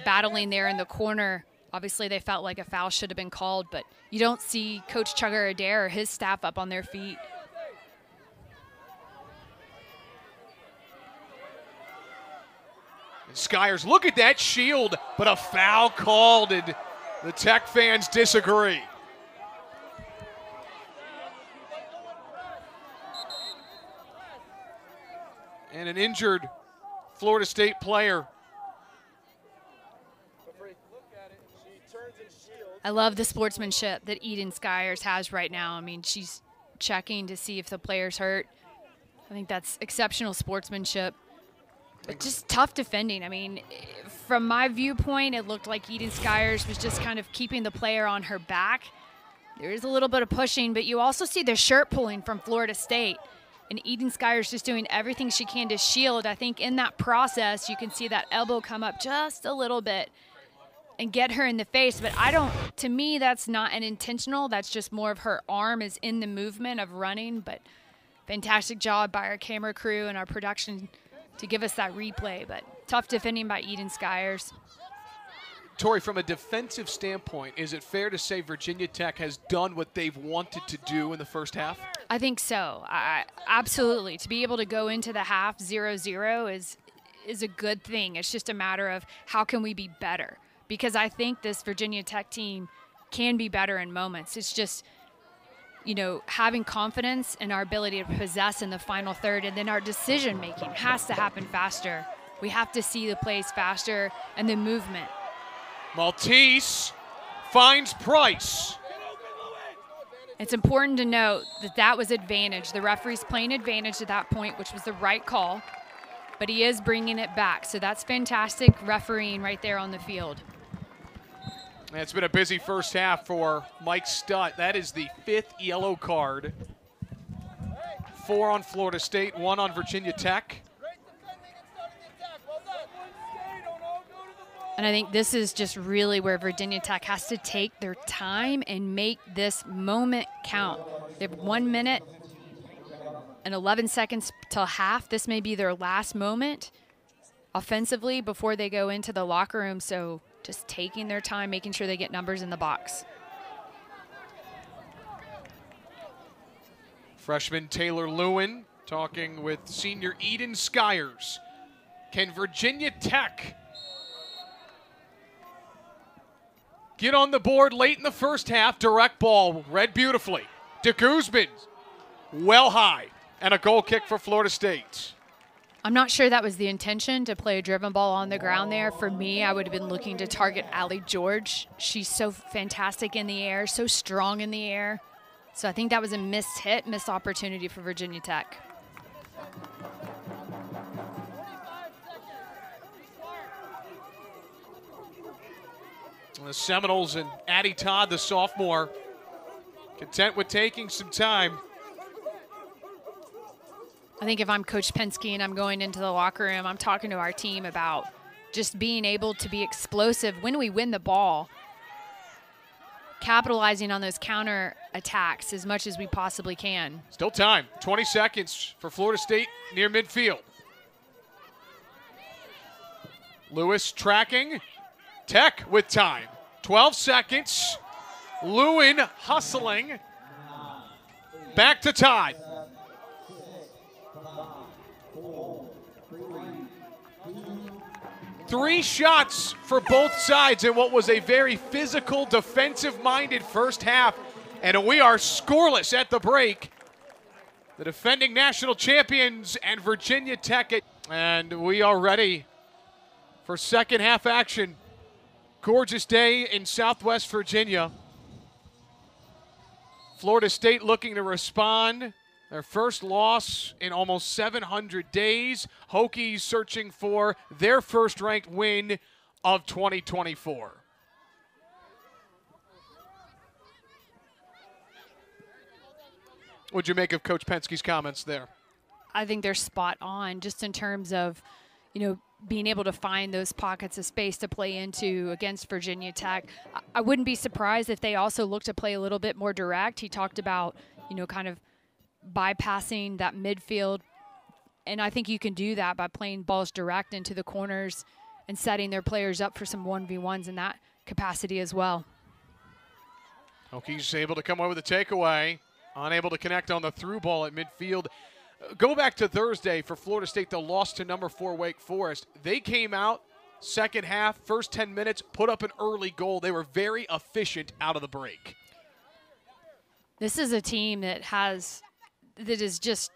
battling there in the corner. Obviously, they felt like a foul should have been called, but you don't see Coach Chugger Adair or his staff up on their feet. And Skyers, look at that shield, but a foul called, and the Tech fans disagree. And an injured Florida State player. I love the sportsmanship that Eden Skyers has right now. I mean, she's checking to see if the player's hurt. I think that's exceptional sportsmanship. But just tough defending. I mean, from my viewpoint, it looked like Eden Skyers was just kind of keeping the player on her back. There is a little bit of pushing, but you also see the shirt pulling from Florida State. And Eden Skyers just doing everything she can to shield. I think in that process, you can see that elbow come up just a little bit and get her in the face. But to me, that's not an intentional. That's just more of her arm is in the movement of running. But fantastic job by our camera crew and our production to give us that replay. But tough defending by Eden Skyers. Tori, from a defensive standpoint, is it fair to say Virginia Tech has done what they've wanted to do in the first half? I think so. Absolutely. To be able to go into the half 0-0 is a good thing. It's just a matter of how can we be better? Because I think this Virginia Tech team can be better in moments. It's just, having confidence in our ability to possess in the final third, and then our decision-making has to happen faster. We have to see the plays faster and the movement. Maltese finds Price. It's important to note that that was advantage. The referee's playing advantage at that point, which was the right call, but he is bringing it back. So that's fantastic refereeing right there on the field. It's been a busy first half for Mike Stutt. That is the 5th yellow card. 4 on Florida State, 1 on Virginia Tech. And I think this is just really where Virginia Tech has to take their time and make this moment count. They have 1 minute and 11 seconds till half. This may be their last moment offensively before they go into the locker room. So just taking their time, making sure they get numbers in the box. Freshman Taylor Lewin talking with senior Eden Skyers. Can Virginia Tech get on the board late in the first half? Direct ball, read beautifully. De Guzman, well high, and a goal kick for Florida State. I'm not sure that was the intention to play a driven ball on the ground there. For me, I would have been looking to target Allie George. She's so fantastic in the air, so strong in the air. So I think that was a missed hit, missed opportunity for Virginia Tech. The Seminoles and Addie Todd, the sophomore, content with taking some time. I think if I'm Coach Penske and I'm going into the locker room, I'm talking to our team about just being able to be explosive when we win the ball, capitalizing on those counter attacks as much as we possibly can. Still time, 20 seconds for Florida State near midfield. Lewis tracking, Tech with time, 12 seconds. Lewin hustling, back to Todd. Three shots for both sides in what was a very physical, defensive-minded first half, and we are scoreless at the break. The defending national champions and Virginia Tech, and we are ready for second half action. Gorgeous day in Southwest Virginia. Florida State looking to respond. Their first loss in almost 700 days. Hokies searching for their first ranked win of 2024. What'd you make of Coach Penske's comments there? I think they're spot on just in terms of, being able to find those pockets of space to play into against Virginia Tech. I wouldn't be surprised if they also look to play a little bit more direct. He talked about, kind of bypassing that midfield, and I think you can do that by playing balls direct into the corners and setting their players up for some 1v1s in that capacity as well. Hokies able to come away with a takeaway, unable to connect on the through ball at midfield. Go back to Thursday for Florida State, the loss to number 4 Wake Forest. They came out second half, first 10 minutes, put up an early goal. They were very efficient out of the break. This is a team that is just,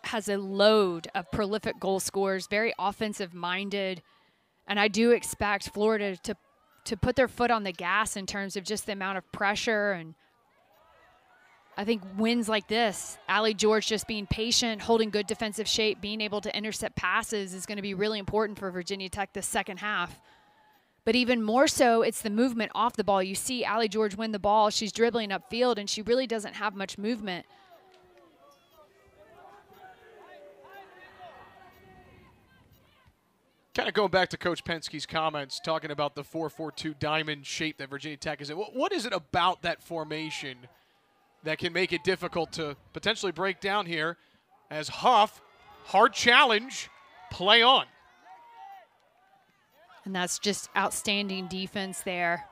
has a load of prolific goal scorers, very offensive minded. And I do expect Florida to put their foot on the gas in terms of just the amount of pressure. And I think wins like this, Allie George just being patient, holding good defensive shape, being able to intercept passes is going to be really important for Virginia Tech this second half. But even more so, it's the movement off the ball. You see Allie George win the ball. She's dribbling upfield, and she really doesn't have much movement. Kind of going back to Coach Penske's comments, talking about the 4-4-2 diamond shape that Virginia Tech is in. What is it about that formation that can make it difficult to potentially break down here as Huff, hard challenge, play on? And that's just outstanding defense there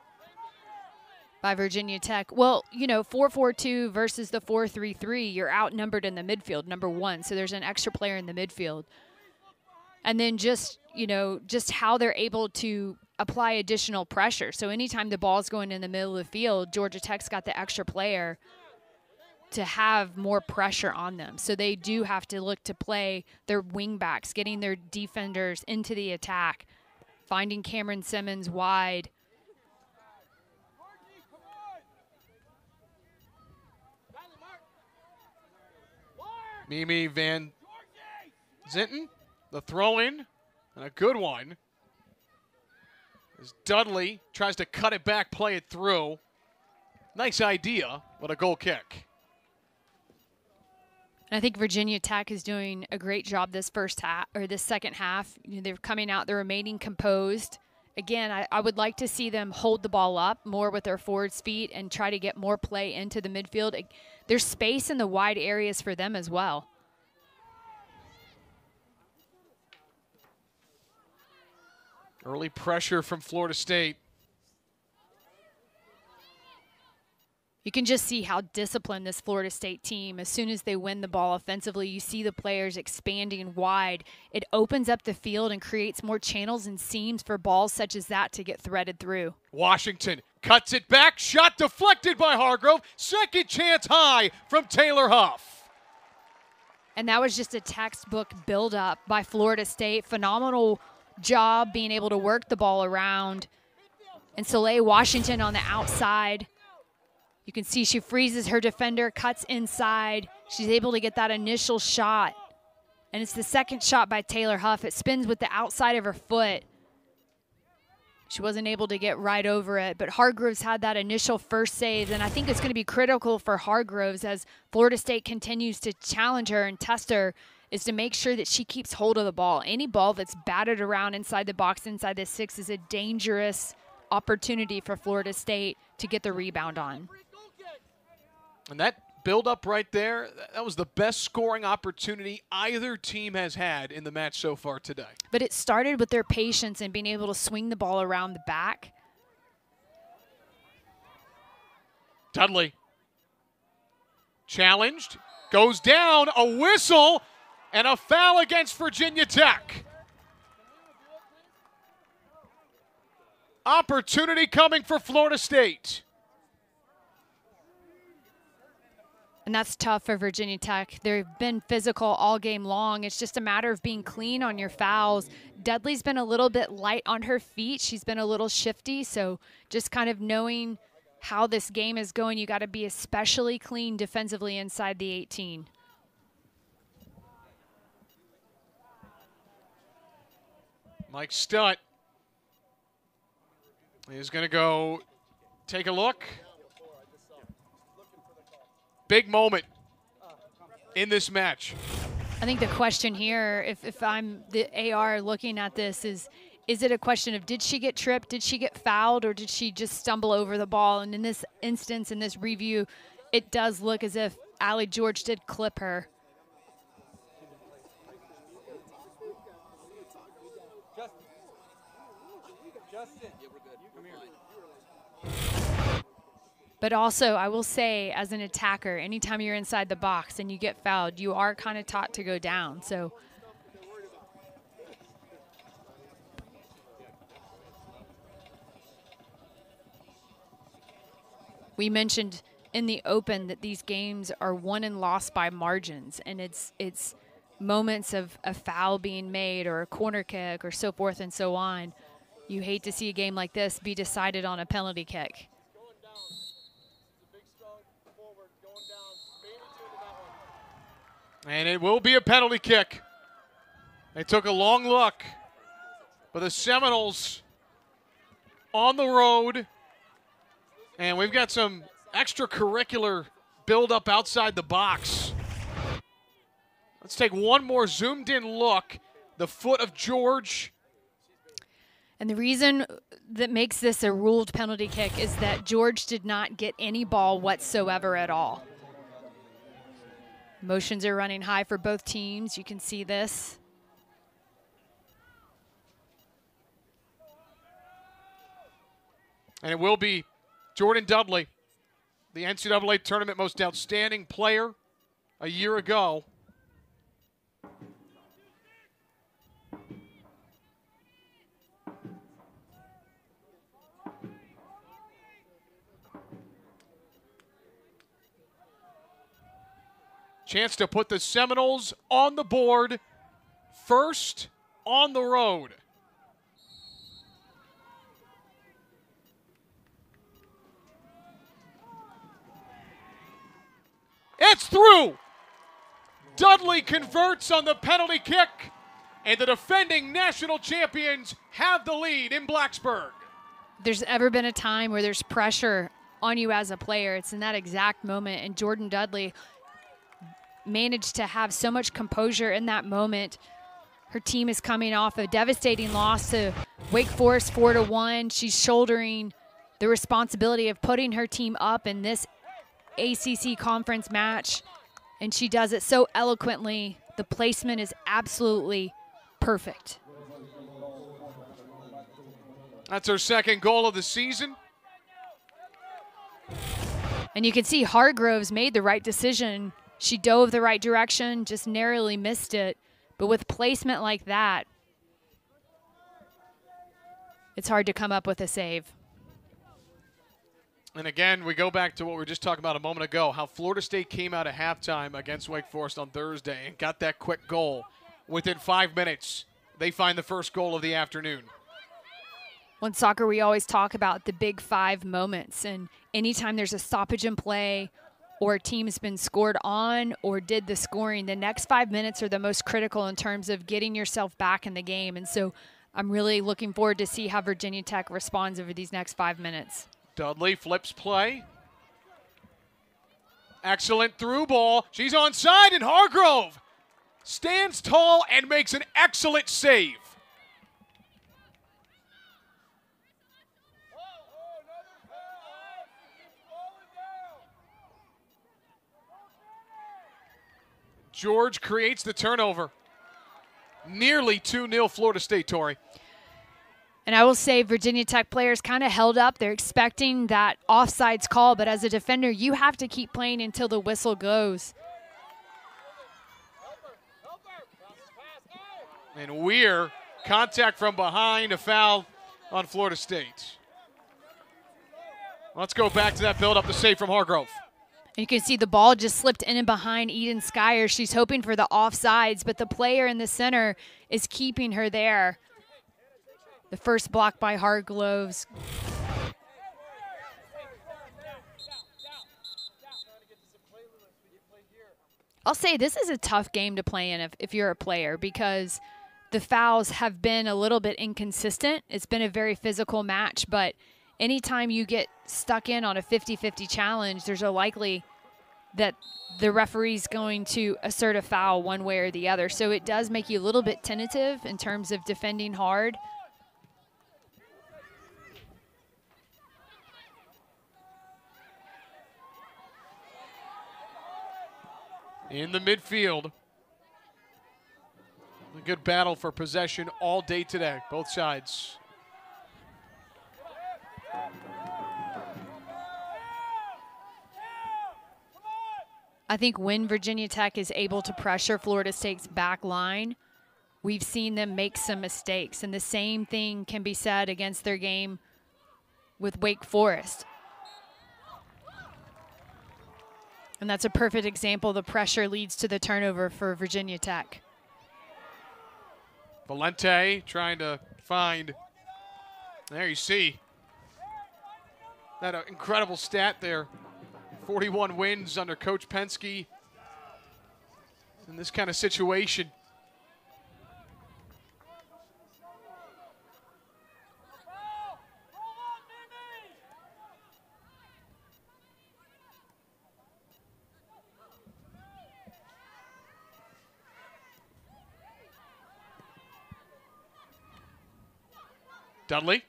by Virginia Tech. Well, 4-4-2 versus the 4-3-3, you're outnumbered in the midfield, number one. So there's an extra player in the midfield. And then just how they're able to apply additional pressure. So anytime the ball's going in the middle of the field, Georgia Tech's got the extra player to have more pressure on them. So they do have to look to play their wing backs, getting their defenders into the attack, finding Cameron Simmons wide. Mimi Van Zinten, the throw-in, and a good one. As Dudley tries to cut it back, play it through. Nice idea, but a goal kick. And I think Virginia Tech is doing a great job this first half, or this second half. You know, they're coming out, they're remaining composed. Again, I would like to see them hold the ball up more with their forwards' feet and try to get more play into the midfield. There's space in the wide areas for them as well. Early pressure from Florida State. You can just see how disciplined this Florida State team, as soon as they win the ball offensively, you see the players expanding wide. It opens up the field and creates more channels and seams for balls such as that to get threaded through. Washington cuts it back, shot deflected by Hargrove. Second chance high from Taylor Huff. And that was just a textbook build-up by Florida State. Phenomenal job being able to work the ball around. And Soleil Washington on the outside. You can see she freezes her defender, cuts inside. She's able to get that initial shot. And it's the second shot by Taylor Huff. It spins with the outside of her foot. She wasn't able to get right over it, but Hargroves had that initial first save, and I think it's going to be critical for Hargroves as Florida State continues to challenge her and test her, is to make sure that she keeps hold of the ball. Any ball that's battered around inside the box, inside the 6, is a dangerous opportunity for Florida State to get the rebound on. And that build-up right there, that was the best scoring opportunity either team has had in the match so far today. But it started with their patience and being able to swing the ball around the back. Dudley challenged, goes down, a whistle, and a foul against Virginia Tech. Opportunity coming for Florida State. And that's tough for Virginia Tech. They've been physical all game long. It's just a matter of being clean on your fouls. Dudley's been a little bit light on her feet. She's been a little shifty. So just kind of knowing how this game is going, you got to be especially clean defensively inside the 18. Mike Stutt is going to go take a look. Big moment in this match. I think the question here, if I'm the AR looking at this, is it a question of did she get tripped, did she get fouled, or did she just stumble over the ball? And in this instance, in this review, it does look as if Allie George did clip her. Justin, yeah, we're good. Come here. But also, I will say, as an attacker, anytime you're inside the box and you get fouled, you are kind of taught to go down. So we mentioned in the open that these games are won and lost by margins, and it's moments of a foul being made or a corner kick or so forth and so on. You hate to see a game like this be decided on a penalty kick. And it will be a penalty kick. They took a long look, but the Seminoles on the road, and we've got some extracurricular build-up outside the box. Let's take one more zoomed-in look. The foot of George. And the reason that makes this a ruled penalty kick is that George did not get any ball whatsoever at all. Motions are running high for both teams. You can see this. And it will be Jordan Dudley, the NCAA Tournament Most Outstanding Player a year ago. Chance to put the Seminoles on the board first on the road. It's through. Dudley converts on the penalty kick, and the defending national champions have the lead in Blacksburg. There's ever been a time where there's pressure on you as a player, it's in that exact moment, and Jordan Dudley managed to have so much composure in that moment. Her team is coming off a devastating loss to Wake Forest 4-1. She's shouldering the responsibility of putting her team up in this ACC conference match, and she does it so eloquently. The placement is absolutely perfect. That's her second goal of the season. And you can see Hargroves made the right decision. She dove the right direction, just narrowly missed it. But with placement like that, it's hard to come up with a save. And again, we go back to what we were just talking about a moment ago, how Florida State came out at halftime against Wake Forest on Thursday and got that quick goal. Within 5 minutes, they find the first goal of the afternoon. Well, in soccer, we always talk about the big 5 moments. And anytime there's a stoppage in play or a team's been scored on or did the scoring, the next 5 minutes are the most critical in terms of getting yourself back in the game. And so I'm really looking forward to see how Virginia Tech responds over these next 5 minutes. Dudley flips play. Excellent through ball. She's onside, and Hargrove stands tall and makes an excellent save. George creates the turnover. Nearly 2-0 Florida State, Tori. And I will say Virginia Tech players kind of held up. They're expecting that offsides call, but as a defender, you have to keep playing until the whistle goes. And Weir, contact from behind, a foul on Florida State. Let's go back to that build-up, the save from Hargrove. And you can see the ball just slipped in and behind Eden Skyer. She's hoping for the offsides, but the player in the center is keeping her there. The first block by Hargroves. I'll say this is a tough game to play in if you're a player, because the fouls have been a little bit inconsistent. It's been a very physical match, but anytime you get stuck in on a 50-50 challenge, there's a likely that the referee's going to assert a foul one way or the other. So it does make you a little bit tentative in terms of defending hard. In the midfield. A good battle for possession all day today, both sides. I think when Virginia Tech is able to pressure Florida State's back line, we've seen them make some mistakes. And the same thing can be said against their game with Wake Forest. And that's a perfect example. The pressure leads to the turnover for Virginia Tech. Valente trying to find, there you see, that incredible stat there. 41 wins under Coach Penske in this kind of situation. Dudley,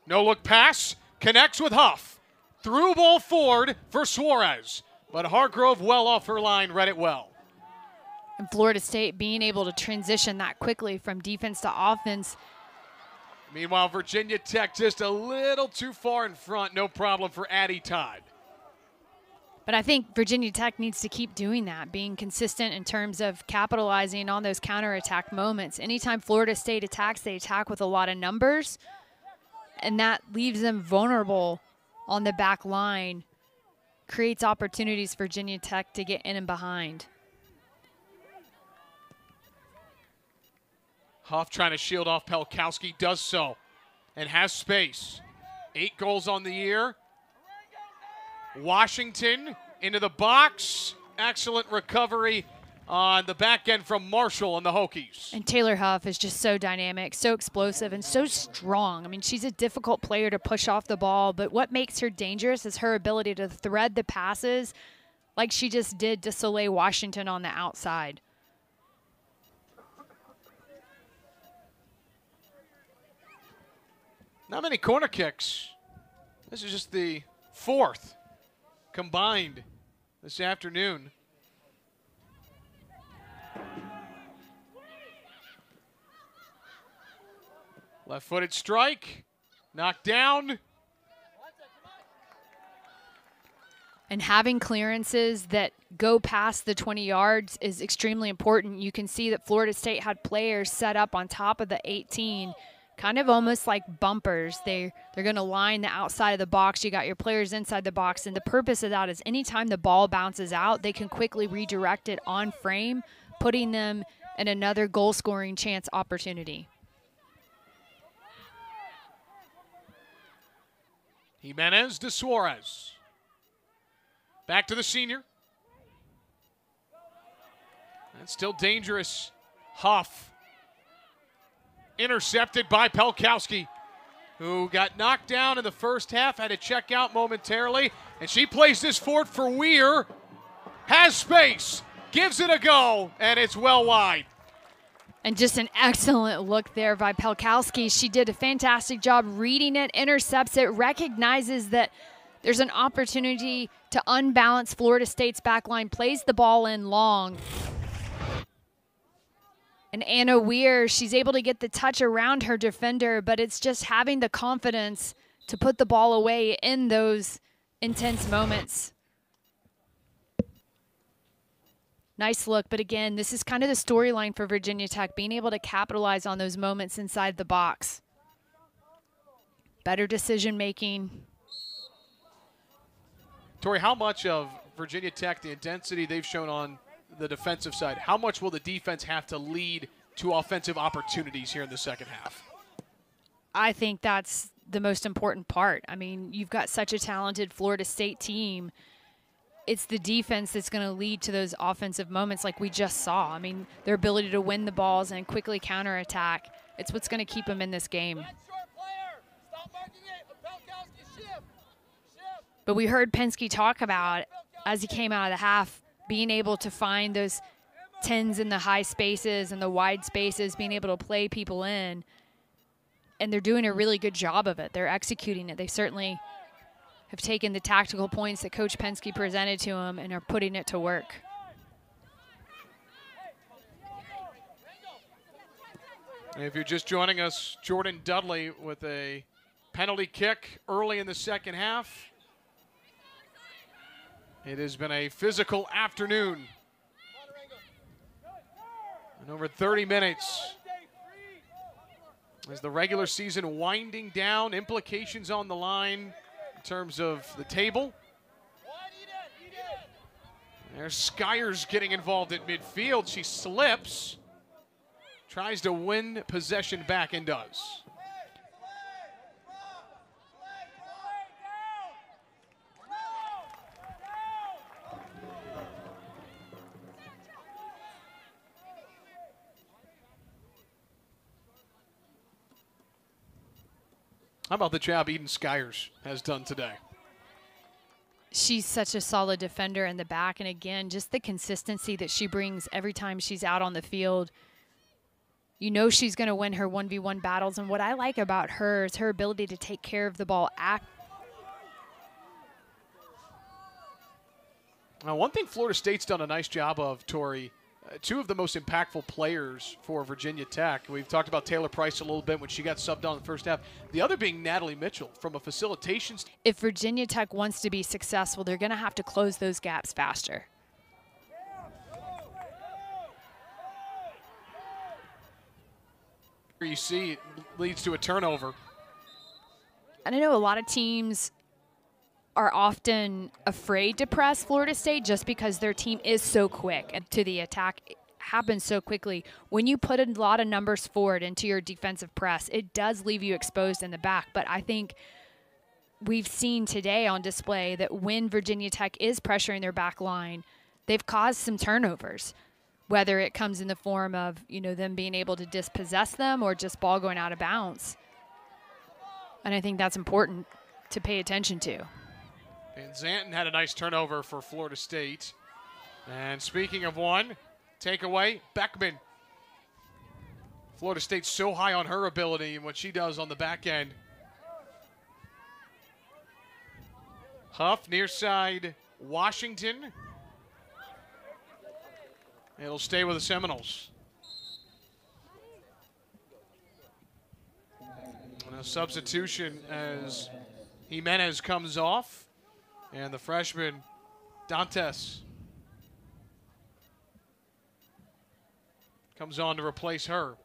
no look pass, connects with Huff. Through ball forward for Suarez, but Hargrove well off her line, read it well. And Florida State being able to transition that quickly from defense to offense. Meanwhile, Virginia Tech just a little too far in front, no problem for Addie Todd. But I think Virginia Tech needs to keep doing that, being consistent in terms of capitalizing on those counterattack moments. Anytime Florida State attacks, they attack with a lot of numbers, and that leaves them vulnerable on the back line, creates opportunities for Virginia Tech to get in and behind. Huff trying to shield off Pelkowski, does so, and has space. 8 goals on the year. Washington into the box. Excellent recovery on the back end from Marshall and the Hokies. And Taylor Huff is just so dynamic, so explosive, and so strong. I mean, she's a difficult player to push off the ball, but what makes her dangerous is her ability to thread the passes like she just did to Soleil Washington on the outside. Not many corner kicks. This is just the 4th combined this afternoon. Left-footed strike, knocked down. And having clearances that go past the 20 yards is extremely important. You can see that Florida State had players set up on top of the 18, kind of almost like bumpers. They're going to line the outside of the box. You got your players inside the box, and the purpose of that is anytime the ball bounces out, they can quickly redirect it on frame, putting them in another goal-scoring chance opportunity. Jimenez to Suarez. Back to the senior. And still dangerous. Huff. Intercepted by Pelkowski, who got knocked down in the first half, had to check out momentarily, and she plays this forward for Weir. Has space, gives it a go, and it's well wide. And just an excellent look there by Pelkowski. She did a fantastic job reading it, intercepts it, recognizes that there's an opportunity to unbalance Florida State's backline, plays the ball in long. And Anna Weir, she's able to get the touch around her defender, but it's just having the confidence to put the ball away in those intense moments. Nice look, but again, this is kind of the storyline for Virginia Tech, being able to capitalize on those moments inside the box. Better decision-making. Tori, how much of Virginia Tech, the intensity they've shown on the defensive side, how much will the defense have to lead to offensive opportunities here in the second half? I think that's the most important part. I mean, you've got such a talented Florida State team. It's the defense that's going to lead to those offensive moments like we just saw. I mean, their ability to win the balls and quickly counterattack. It's what's going to keep them in this game. But we heard Penske talk about, as he came out of the half, being able to find those 10s in the high spaces and the wide spaces, being able to play people in. And they're doing a really good job of it. They're executing it. They certainly have taken the tactical points that Coach Penske presented to them and are putting it to work. And if you're just joining us, Jordan Dudley with a penalty kick early in the second half. It has been a physical afternoon. And over 30 minutes as the regular season winding down, implications on the line in terms of the table. There's Skyers getting involved at midfield. She slips, tries to win possession back and does. How about the job Eden Skyers has done today? She's such a solid defender in the back. And again, just the consistency that she brings every time she's out on the field. You know she's going to win her 1v1 battles. And what I like about her is her ability to take care of the ball. Now, one thing Florida State's done a nice job of, Tori, two of the most impactful players for Virginia Tech. We've talked about Taylor Price a little bit when she got subbed on in the first half. The other being Natalie Mitchell from a facilitation. If Virginia Tech wants to be successful, they're going to have to close those gaps faster. You see it leads to a turnover. And I know a lot of teams are often afraid to press Florida State just because their team is so quick and to the attack happens so quickly. When you put a lot of numbers forward into your defensive press, it does leave you exposed in the back. But I think we've seen today on display that when Virginia Tech is pressuring their back line, they've caused some turnovers. whether it comes in the form of, them being able to dispossess them or just ball going out of bounds. And I think that's important to pay attention to. Van Zanten had a nice turnover for Florida State. And speaking of one, takeaway, Beckman. Florida State's so high on her ability and what she does on the back end. Huff, near side, Washington. It'll stay with the Seminoles. And a substitution as Jimenez comes off. And the freshman, Dantes, comes on to replace her.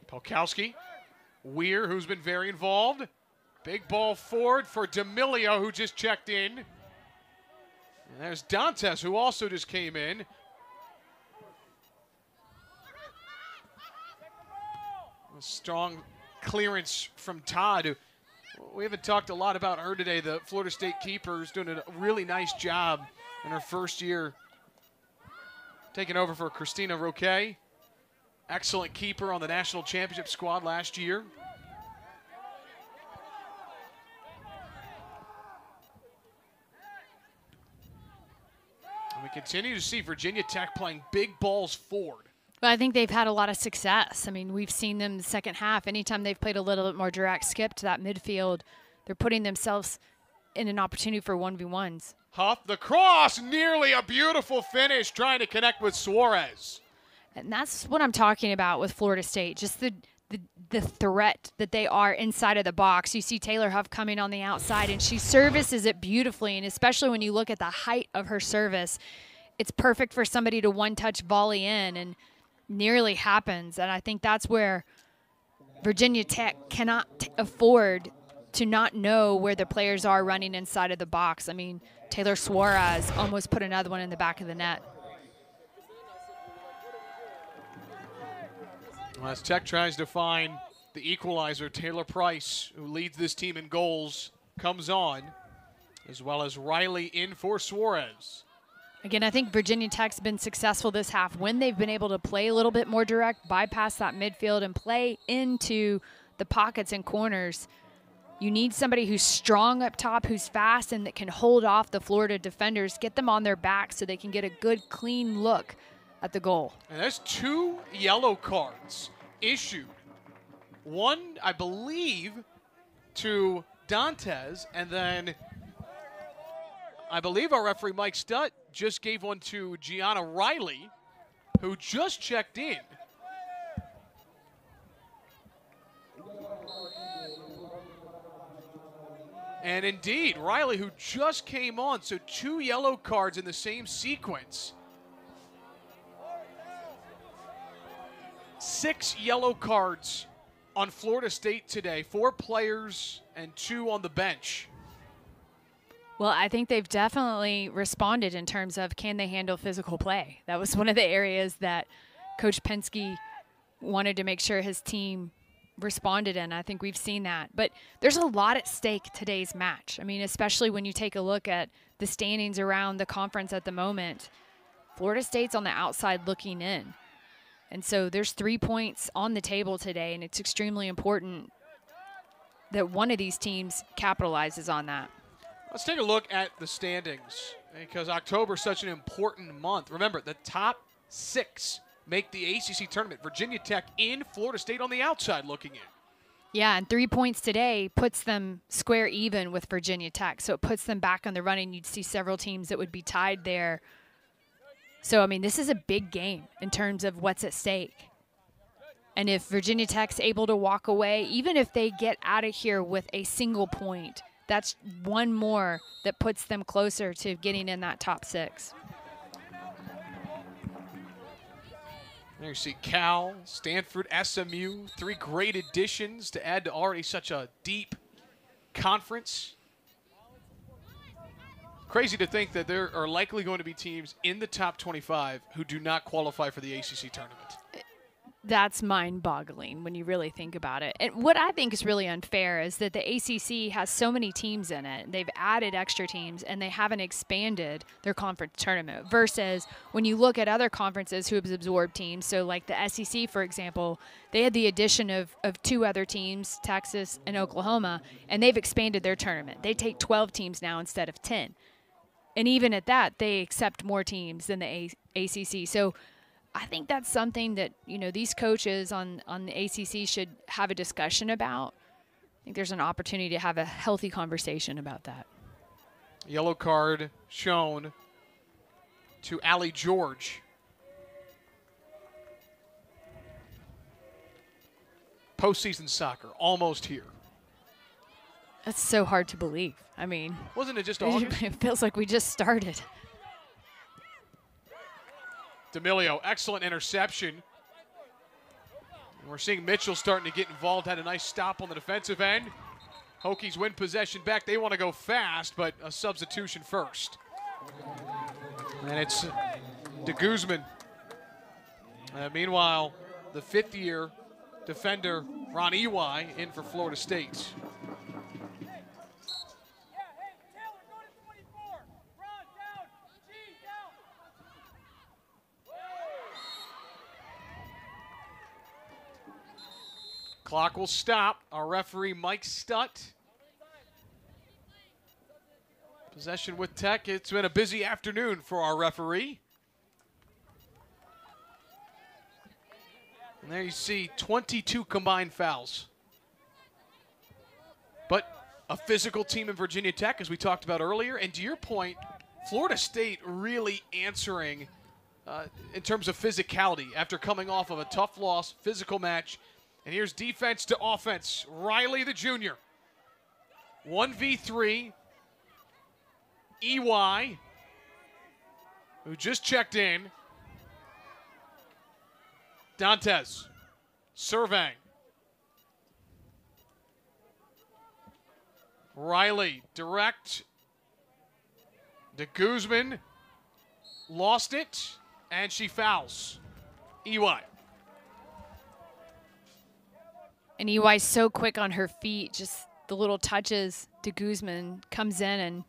Polkowski, Weir, who's been very involved. Big ball forward for D'Amelio, who just checked in. And there's Dantes, who also just came in. A strong clearance from Todd. We haven't talked a lot about her today. The Florida State keeper is doing a really nice job in her first year, taking over for Christina Roque. Excellent keeper on the national championship squad last year. And we continue to see Virginia Tech playing big balls forward. Well, I think they've had a lot of success. I mean, we've seen them in the second half. Anytime they've played a little bit more direct skip to that midfield, they're putting themselves in an opportunity for 1v1s. Huff, the cross, nearly a beautiful finish, trying to connect with Suarez. And that's what I'm talking about with Florida State, just the threat that they are inside of the box. You see Taylor Huff coming on the outside, and she services it beautifully, and especially when you look at the height of her service, it's perfect for somebody to one-touch volley in, and nearly happens. And I think that's where Virginia Tech cannot afford to not know where the players are running inside of the box. I mean, Taylor Suarez almost put another one in the back of the net. As Tech tries to find the equalizer, Taylor Price, who leads this team in goals, comes on, as well as Riley in for Suarez. Again, I think Virginia Tech's been successful this half when they've been able to play a little bit more direct, bypass that midfield, and play into the pockets and corners. You need somebody who's strong up top, who's fast, and that can hold off the Florida defenders, get them on their back so they can get a good, clean look at the goal. And there's 2 yellow cards issued. One, I believe, to Dantes, and then I believe our referee Mike Stutt just gave one to Gianna Riley, who just checked in. And indeed, Riley, who just came on, so 2 yellow cards in the same sequence. 6 yellow cards on Florida State today. 4 players and 2 on the bench. Well, I think they've definitely responded in terms of can they handle physical play. That was one of the areas that Coach Penske wanted to make sure his team responded in. I think we've seen that. But there's a lot at stake today's match. I mean, especially when you take a look at the standings around the conference at the moment. Florida State's on the outside looking in. And so there's 3 points on the table today, and it's extremely important that one of these teams capitalizes on that. Let's take a look at the standings, because October is such an important month. Remember, the top 6 make the ACC tournament. Virginia Tech in, Florida State on the outside looking in. Yeah, and 3 points today puts them square even with Virginia Tech. So it puts them back on the running. You'd see several teams that would be tied there. So, I mean, this is a big game in terms of what's at stake. And if Virginia Tech's able to walk away, even if they get out of here with a single point, that's one more that puts them closer to getting in that top 6. There you see Cal, Stanford, SMU, 3 great additions to add to already such a deep conference. Crazy to think that there are likely going to be teams in the top 25 who do not qualify for the ACC tournament. That's mind-boggling when you really think about it. And what I think is really unfair is that the ACC has so many teams in it. They've added extra teams, and they haven't expanded their conference tournament. Versus when you look at other conferences who have absorbed teams, so like the SEC, for example, they had the addition of 2 other teams, Texas and Oklahoma, and they've expanded their tournament. They take 12 teams now instead of 10. And even at that, they accept more teams than the ACC. So I think that's something that, these coaches on the ACC should have a discussion about. I think there's an opportunity to have a healthy conversation about that. Yellow card shown to Allie George. Postseason soccer, almost here. That's so hard to believe. I mean, wasn't it just August? It feels like we just started. D'Amelio, excellent interception. We're seeing Mitchell starting to get involved, had a nice stop on the defensive end. Hokies win possession back. They want to go fast, but a substitution first. And it's de Guzman. Meanwhile, the 5th-year defender, Ron Ely, in for Florida State. Clock will stop. Our referee, Mike Stutt. Possession with Tech. It's been a busy afternoon for our referee. And there you see 22 combined fouls. But a physical team in Virginia Tech, as we talked about earlier. And to your point, Florida State really answering in terms of physicality after coming off of a tough loss, physical match. And here's defense to offense. Riley, the junior. 1v3. EY, who just checked in. Dantes. Surveying. Riley, direct. De Guzman lost it, and she fouls. EY. And EY's so quick on her feet, just the little touches. De Guzman comes in and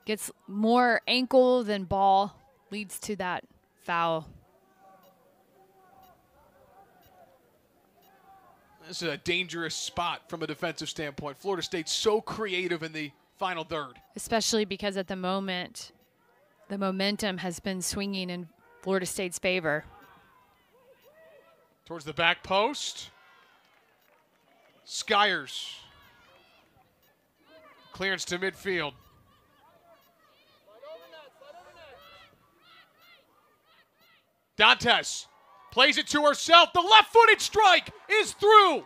gets more ankle than ball, leads to that foul. This is a dangerous spot from a defensive standpoint. Florida State's so creative in the final third. Especially because at the moment, the momentum has been swinging in Florida State's favor. Towards the back post. Skyers. Clearance to midfield. Dantes plays it to herself. The left-footed strike is through.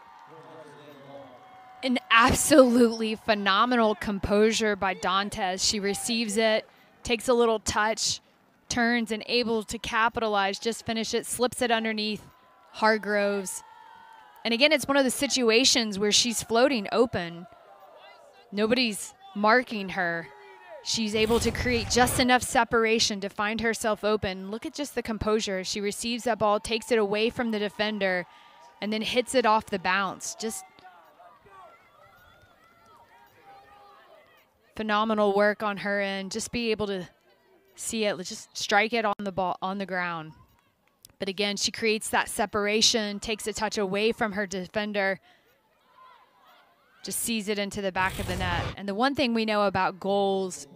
An absolutely phenomenal composure by Dantes. She receives it, takes a little touch, turns and able to capitalize, just finish it, slips it underneath Hargroves. And again, it's one of the situations where she's floating open. Nobody's marking her. She's able to create just enough separation to find herself open. Look at just the composure. She receives that ball, takes it away from the defender, and then hits it off the bounce. Just phenomenal work on her end. Just be able to see it, just strike it on the ball, on the ground. But again, she creates that separation, takes a touch away from her defender, just sees it into the back of the net. And the one thing we know about goals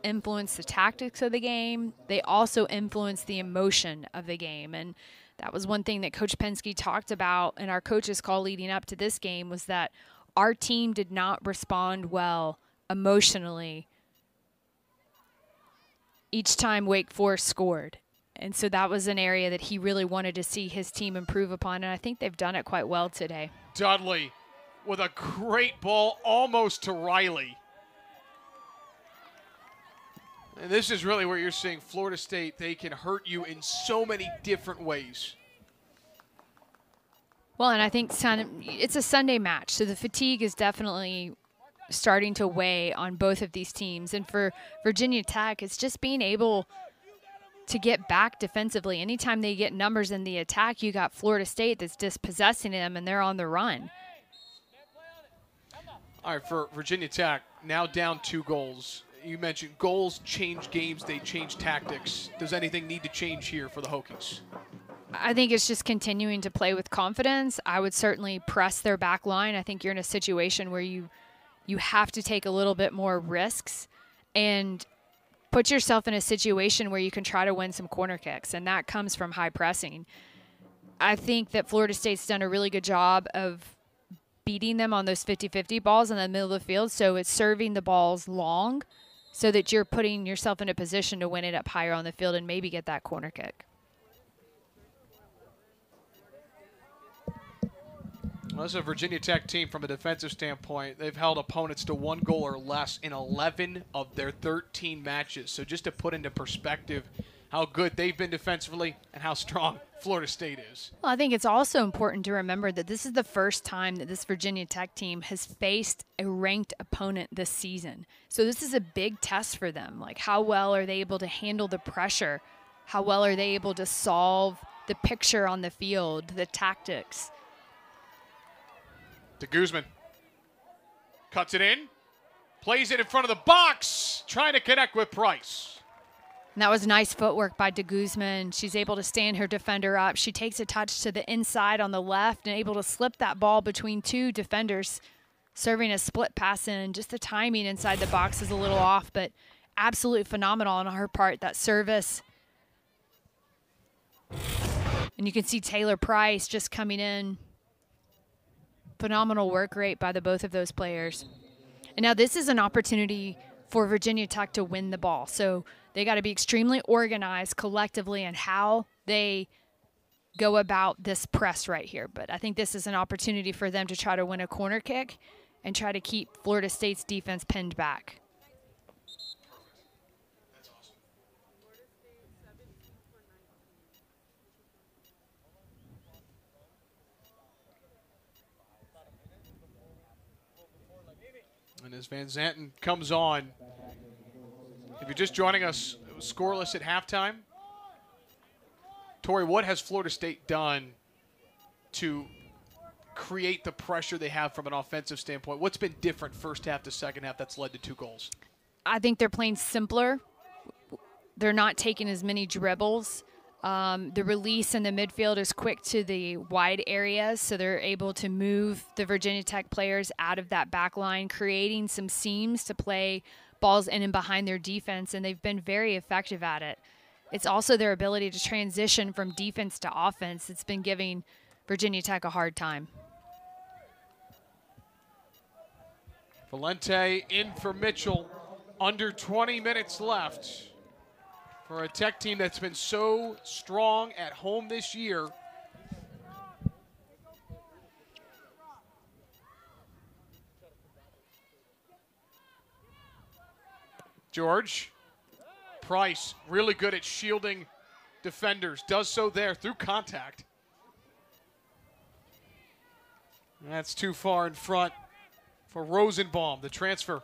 influence the tactics of the game. They also influence the emotion of the game. And that was one thing that Coach Penske talked about in our coaches call leading up to this game, was that our team did not respond well emotionally each time Wake Forest scored. And so that was an area that he really wanted to see his team improve upon, and I think they've done it quite well today. Dudley with a great ball almost to Riley. And this is really where you're seeing Florida State, they can hurt you in so many different ways. Well, and I think it's a Sunday match, so the fatigue is definitely starting to weigh on both of these teams. And for Virginia Tech, it's just being able to get back defensively. Anytime they get numbers in the attack, you got Florida State that's dispossessing them, and they're on the run. All right, for Virginia Tech, now down 2 goals. You mentioned goals change games, they change tactics. Does anything need to change here for the Hokies? I think it's just continuing to play with confidence. I would certainly press their back line. I think you're in a situation where you have to take a little bit more risks and put yourself in a situation where you can try to win some corner kicks, and that comes from high pressing. I think that Florida State's done a really good job of beating them on those 50-50 balls in the middle of the field, so it's serving the balls long so that you're putting yourself in a position to win it up higher on the field and maybe get that corner kick. Well, this is a Virginia Tech team from a defensive standpoint. They've held opponents to 1 goal or less in 11 of their 13 matches. So just to put into perspective how good they've been defensively and how strong Florida State is. Well, I think it's also important to remember that this is the first time that this Virginia Tech team has faced a ranked opponent this season. So this is a big test for them. Like, how well are they able to handle the pressure? How well are they able to solve the picture on the field, the tactics? De Guzman cuts it in, plays it in front of the box, trying to connect with Price. And that was nice footwork by De Guzman. She's able to stand her defender up. She takes a touch to the inside on the left and able to slip that ball between 2 defenders, serving a split pass in. Just the timing inside the box is a little off, but absolutely phenomenal on her part, that service. And you can see Taylor Price just coming in. Phenomenal work rate by the both of those players. And now this is an opportunity for Virginia Tech to win the ball. So they got to be extremely organized collectively in how they go about this press right here. But I think this is an opportunity for them to try to win a corner kick and try to keep Florida State's defense pinned back. And as Van Zanten comes on, if you're just joining us, it was scoreless at halftime. Tori, what has Florida State done to create the pressure they have from an offensive standpoint? What's been different first half to second half that's led to 2 goals? I think they're playing simpler. They're not taking as many dribbles. The release in the midfield is quick to the wide areas, so they're able to move the Virginia Tech players out of that back line, creating some seams to play balls in and behind their defense, and they've been very effective at it. It's also their ability to transition from defense to offense that's been giving Virginia Tech a hard time. Valente in for Mitchell. Under 20 minutes left. For a Tech team that's been so strong at home this year. George. Price, really good at shielding defenders. Does so there through contact. That's too far in front for Rosenbaum, the transfer.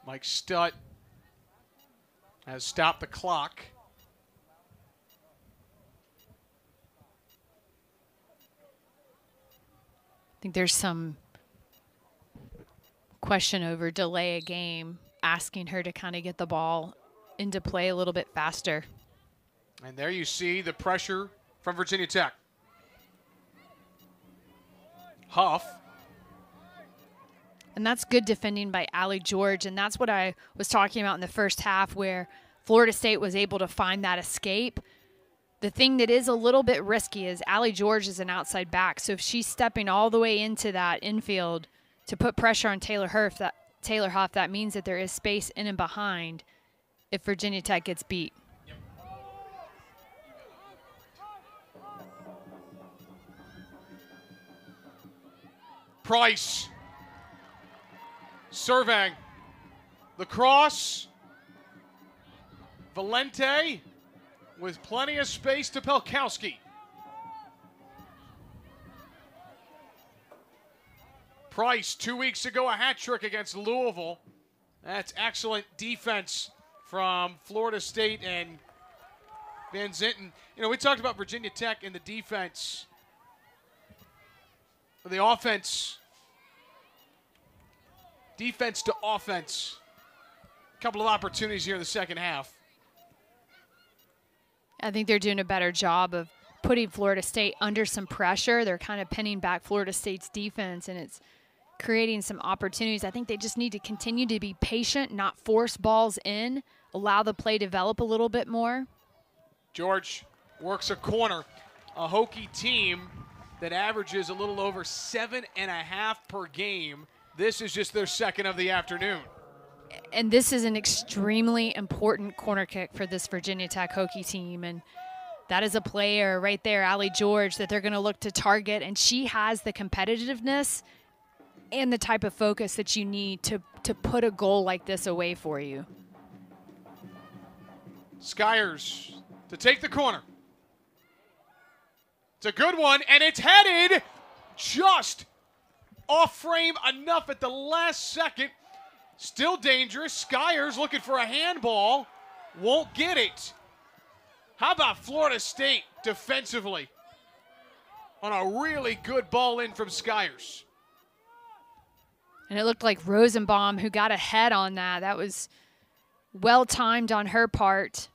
Mike Stutt has stopped the clock. I think there's some question over delay a game, asking her to kind of get the ball into play a little bit faster. And there you see the pressure from Virginia Tech. Huff. And that's good defending by Allie George, and that's what I was talking about in the first half, where Florida State was able to find that escape. The thing that is a little bit risky is Allie George is an outside back, so if she's stepping all the way into that infield to put pressure on Taylor Huff, Taylor Huff, that means that there is space in and behind if Virginia Tech gets beat. Price serving the cross. Valente with plenty of space to Pelkowski. Price, 2 weeks ago, a hat trick against Louisville. That's excellent defense from Florida State and Van Zinten. You know, we talked about Virginia Tech in the defense. The offense. Defense to offense. A couple of opportunities here in the second half. I think they're doing a better job of putting Florida State under some pressure. They're kind of pinning back Florida State's defense, and it's creating some opportunities. I think they just need to continue to be patient, not force balls in, allow the play to develop a little bit more. George works a corner. A Hokie team that averages a little over 7.5 per game. This is just their second of the afternoon. And this is an extremely important corner kick for this Virginia Tech Hokie team. And that is a player right there, Allie George, that they're going to look to target. And she has the competitiveness and the type of focus that you need to put a goal like this away for you. Skyers to take the corner. It's a good one, and it's headed just off frame enough at the last second. Still dangerous. Skyers looking for a handball. Won't get it. How about Florida State defensively on a really good ball in from Skyers? And it looked like Rosenbaum who got ahead on that. That was well timed on her part.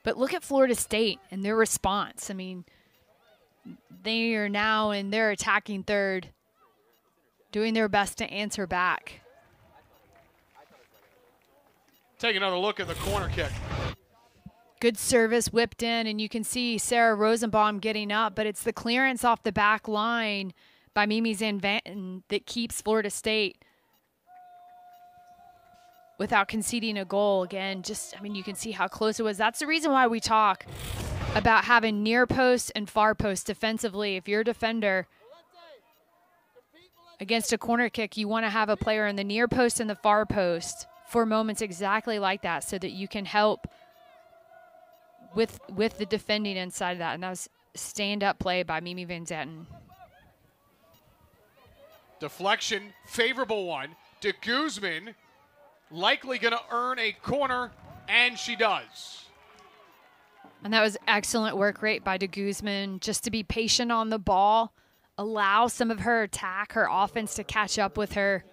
But look at Florida State and their response. I mean, they are now in their attacking third, doing their best to answer back. Take another look at the corner kick. Good service whipped in, and you can see Sarah Rosenbaum getting up, but it's the clearance off the back line by Mimi Zanvanten that keeps Florida State without conceding a goal. Again, just, I mean, you can see how close it was. That's the reason why we talk about having near post and far post defensively. If you're a defender against a corner kick, you want to have a player in the near post and the far post for moments exactly like that so that you can help with the defending inside of that. And that was stand-up play by Mimi Van Zanten. Deflection, favorable one. De Guzman likely going to earn a corner, and she does. And that was excellent work rate by De Guzman, just to be patient on the ball, allow some of her attack, her offense to catch up with her.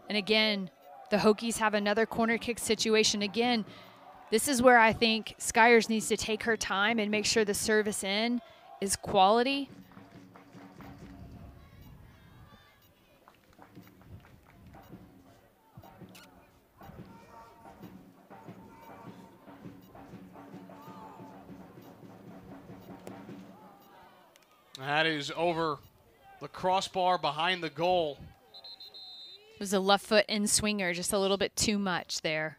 And again, the Hokies have another corner kick situation. Again, this is where I think Skyers needs to take her time and make sure the service in is quality. That is over the crossbar behind the goal. It was a left foot in swinger, just a little bit too much there,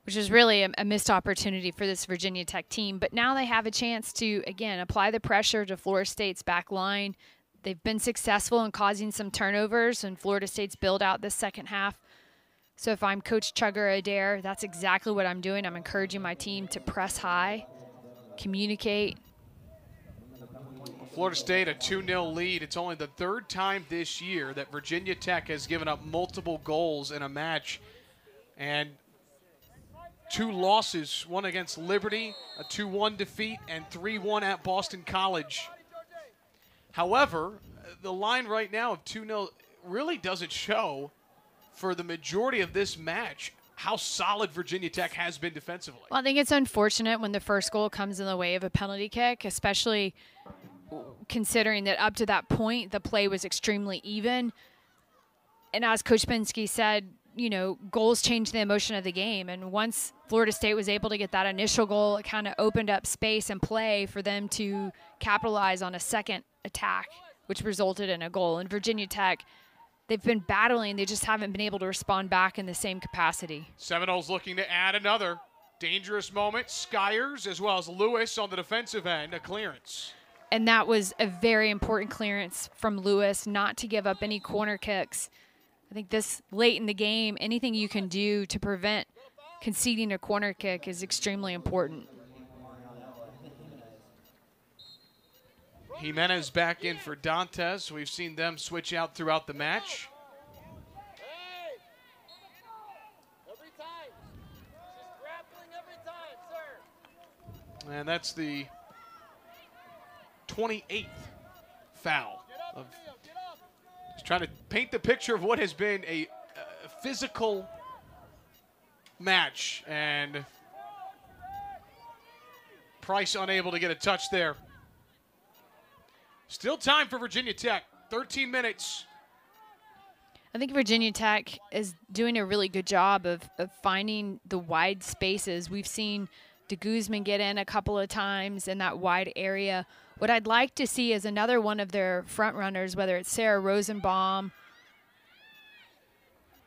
which is really a missed opportunity for this Virginia Tech team. But now they have a chance to, again, apply the pressure to Florida State's back line. They've been successful in causing some turnovers, and Florida State's build out this second half. So if I'm Coach Chugger Adair, that's exactly what I'm doing. I'm encouraging my team to press high, communicate. Florida State a 2-0 lead. It's only the third time this year that Virginia Tech has given up multiple goals in a match. And 2 losses, one against Liberty, a 2-1 defeat, and 3-1 at Boston College. However, the line right now of 2-0 really doesn't show for the majority of this match how solid Virginia Tech has been defensively. Well, I think it's unfortunate when the first goal comes in the way of a penalty kick, especially considering that up to that point, the play was extremely even. And as Coach Pinsky said, you know, goals change the emotion of the game. And once Florida State was able to get that initial goal, it kind of opened up space and play for them to capitalize on a second attack which resulted in a goal. And Virginia Tech, they've been battling. They just haven't been able to respond back in the same capacity. Seminoles looking to add another dangerous moment. Skyers as well as Lewis on the defensive end, a clearance. And that was a very important clearance from Lewis, not to give up any corner kicks. I think this late in the game, anything you can do to prevent conceding a corner kick is extremely important. Jimenez back in for Dantes. We've seen them switch out throughout the match. And that's the 28th foul. Just trying to paint the picture of what has been a physical match. And Price unable to get a touch there. Still time for Virginia Tech. 13 minutes. I think Virginia Tech is doing a really good job of finding the wide spaces. We've seen de Guzman get in a couple of times in that wide area. What I'd like to see is another one of their front runners, whether it's Sarah Rosenbaum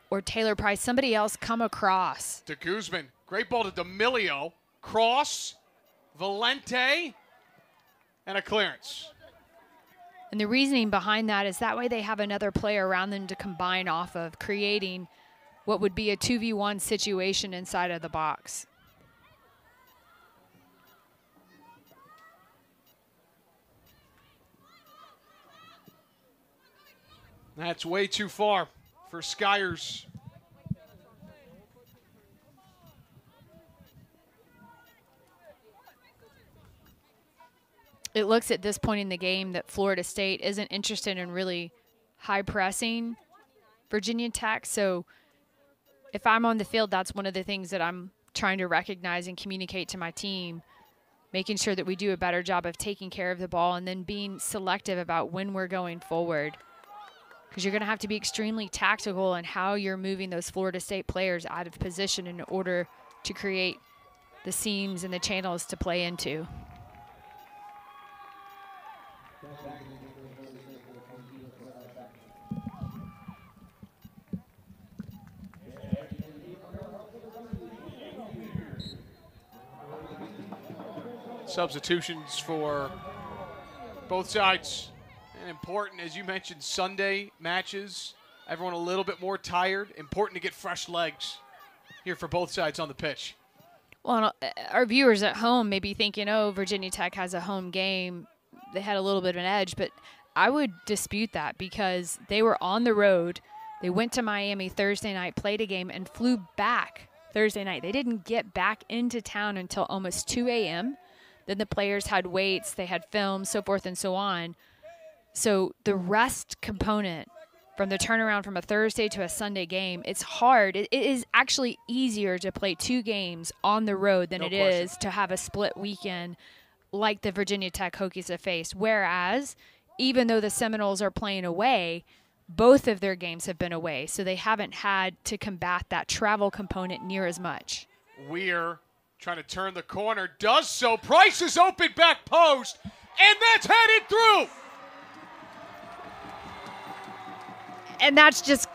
or Taylor Price, somebody else come across. De Guzman, great ball to D'Amelio. Cross, Valente, and a clearance. And the reasoning behind that is that way they have another player around them to combine off of, creating what would be a 2v1 situation inside of the box. That's way too far for Skyers. It looks at this point in the game that Florida State isn't interested in really high pressing Virginia Tech. So if I'm on the field, that's one of the things that I'm trying to recognize and communicate to my team, making sure that we do a better job of taking care of the ball and then being selective about when we're going forward. Because you're going to have to be extremely tactical in how you're moving those Florida State players out of position in order to create the seams and the channels to play into. Substitutions for both sides. And important, as you mentioned, Sunday matches. Everyone a little bit more tired. Important to get fresh legs here for both sides on the pitch. Well, our viewers at home may be thinking, oh, Virginia Tech has a home game. They had a little bit of an edge, but I would dispute that because they were on the road. They went to Miami Thursday night, played a game, and flew back Thursday night. They didn't get back into town until almost 2 a.m. Then the players had weights, they had film, so forth and so on. So the rest component from the turnaround from a Thursday to a Sunday game, it's hard. It is actually easier to play 2 games on the road than it is to have a split weekend like the Virginia Tech Hokies have faced. Whereas, even though the Seminoles are playing away, both of their games have been away, so they haven't had to combat that travel component near as much. Weir trying to turn the corner, does so. Price is open back post, and that's headed through. And that's just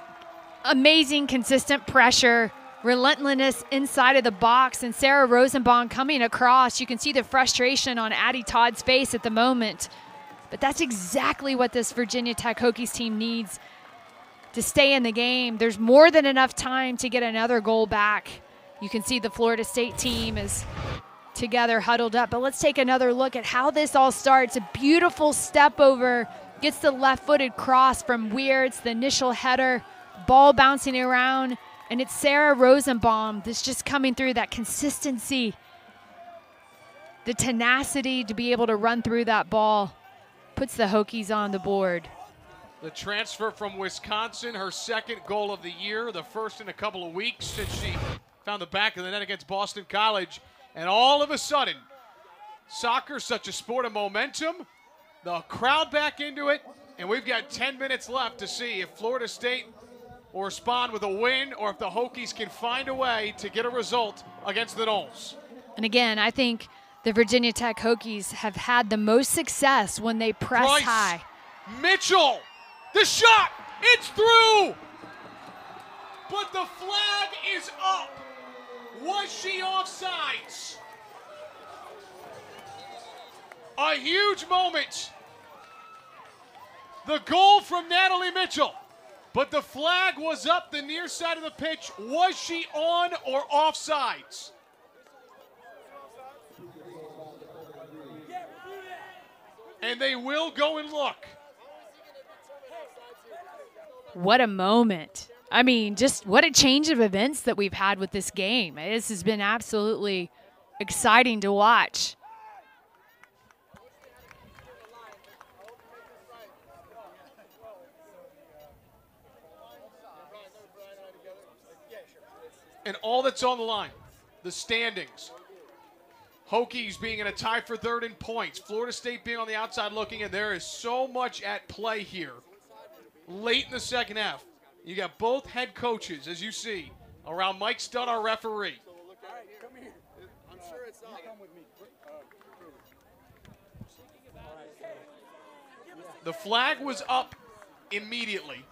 amazing, consistent pressure, relentlessness inside of the box, and Sarah Rosenbaum coming across. You can see the frustration on Addie Todd's face at the moment. But that's exactly what this Virginia Tech Hokies team needs to stay in the game. There's more than enough time to get another goal back. You can see the Florida State team is together, huddled up. But let's take another look at how this all starts. A beautiful step over, gets the left-footed cross from Weir. It's the initial header, ball bouncing around, and it's Sarah Rosenbaum that's just coming through, that consistency, the tenacity to be able to run through that ball. Puts the Hokies on the board. The transfer from Wisconsin, her second goal of the year, the first in a couple of weeks since she found the back of the net against Boston College. And all of a sudden, soccer's such a sport of momentum, the crowd back into it, and we've got 10 minutes left to see if Florida State will respond with a win or if the Hokies can find a way to get a result against the Noles. And again, I think the Virginia Tech Hokies have had the most success when they press high. Mitchell, the shot, it's through! But the flag is up. Was she offsides? A huge moment. The goal from Natalie Mitchell. But the flag was up the near side of the pitch. Was she on or offsides? And they will go and look. What a moment. I mean, just what a change of events that we've had with this game. This has been absolutely exciting to watch. And all that's on the line, the standings. Hokies being in a tie for third in points. Florida State being on the outside looking in. There is so much at play here. Late in the second half, you got both head coaches, as you see, around Mike Studd, our referee. I'm sure it's not. The flag was up immediately.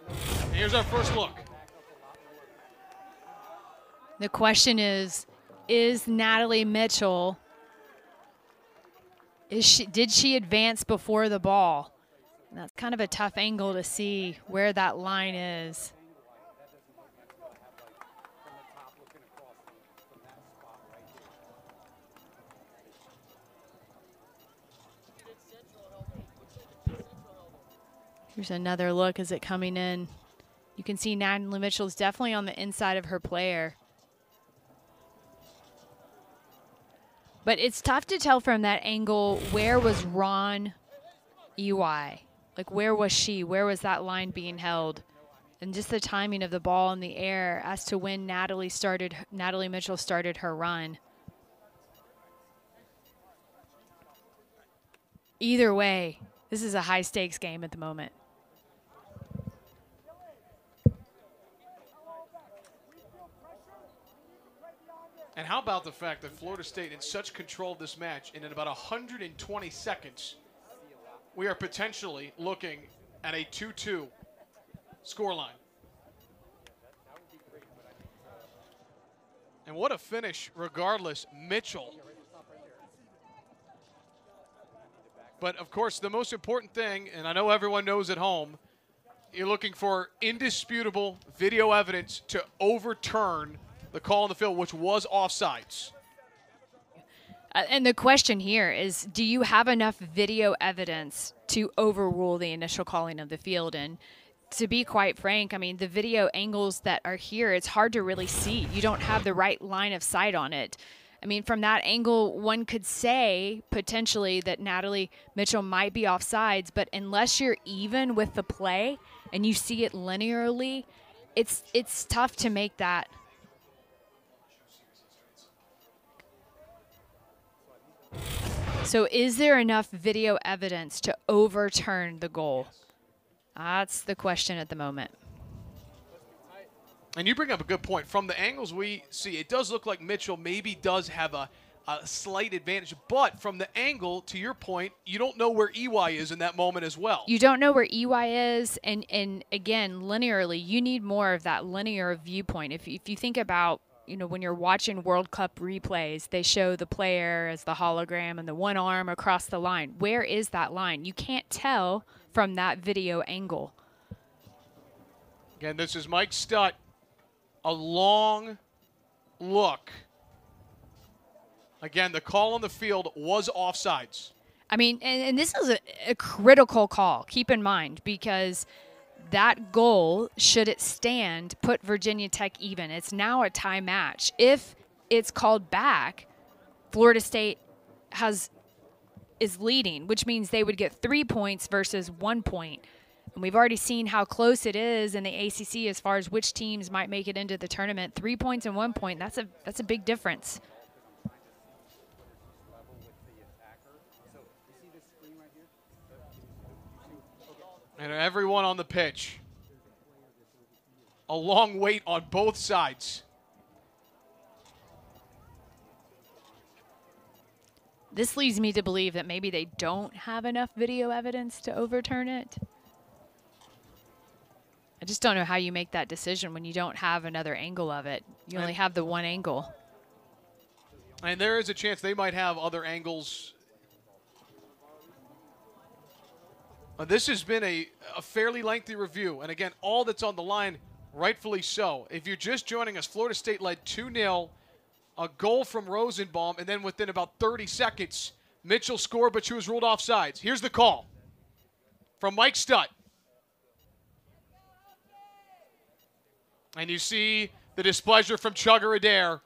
And here's our first look. The question is Natalie Mitchell, did she advance before the ball? And that's kind of a tough angle to see where that line is. Here's another look as it coming in. You can see Natalie Mitchell's definitely on the inside of her player. But it's tough to tell from that angle, where was Ron EY? Like, where was she? Where was that line being held? And just the timing of the ball in the air as to when Natalie Mitchell started her run. Either way, this is a high-stakes game at the moment. And how about the fact that Florida State in such control of this match, and in about 120 seconds, we are potentially looking at a 2-2 scoreline. And what a finish, regardless, Mitchell. But, of course, the most important thing, and I know everyone knows at home, you're looking for indisputable video evidence to overturn the call on the field, which was offsides. And the question here is, do you have enough video evidence to overrule the initial calling of the field? And to be quite frank, I mean, the video angles that are here, it's hard to really see. You don't have the right line of sight on it. I mean, from that angle, one could say potentially that Natalie Mitchell might be offsides, but unless you're even with the play and you see it linearly, it's tough to make that. So is there enough video evidence to overturn the goal? That's the question at the moment. And you bring up a good point. From the angles we see, it does look like Mitchell maybe does have a slight advantage. But from the angle, to your point, you don't know where EY is in that moment as well. You don't know where EY is. And again, linearly, you need more of that linear viewpoint. If you think about, you know, when you're watching World Cup replays, they show the player as the hologram and the one arm across the line. Where is that line? You can't tell from that video angle. Again, this is Mike Stutt. A long look. Again, the call on the field was offsides. I mean, and this is a critical call, keep in mind, because that goal, should it stand, put Virginia Tech even. It's now a tie match. If it's called back, Florida State is leading, which means they would get 3 points versus 1 point. And we've already seen how close it is in the ACC as far as which teams might make it into the tournament. 3 points and 1 point, that's a big difference. And everyone on the pitch. A long wait on both sides. This leads me to believe that maybe they don't have enough video evidence to overturn it. I just don't know how you make that decision when you don't have another angle of it. You only have the one angle. And there is a chance they might have other angles. This has been a fairly lengthy review. And again, all that's on the line, rightfully so. If you're just joining us, Florida State led 2-0. A goal from Rosenbaum, and then within about 30 seconds, Mitchell scored, but she was ruled offsides. Here's the call from Mike Stutt. And you see the displeasure from Chugger Adair.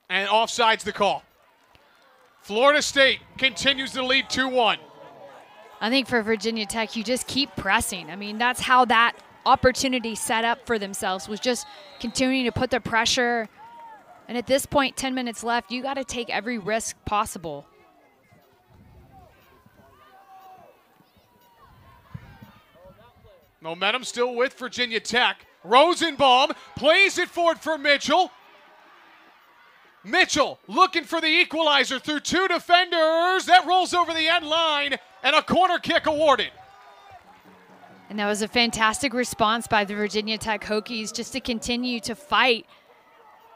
And offside's the call. Florida State continues to lead 2-1. I think for Virginia Tech, you just keep pressing. I mean, that's how that opportunity set up for themselves, was just continuing to put the pressure. And at this point, 10 minutes left, you got to take every risk possible. Momentum still with Virginia Tech. Rosenbaum plays it forward for Mitchell. Mitchell looking for the equalizer through two defenders. That rolls over the end line, and a corner kick awarded. And that was a fantastic response by the Virginia Tech Hokies just to continue to fight,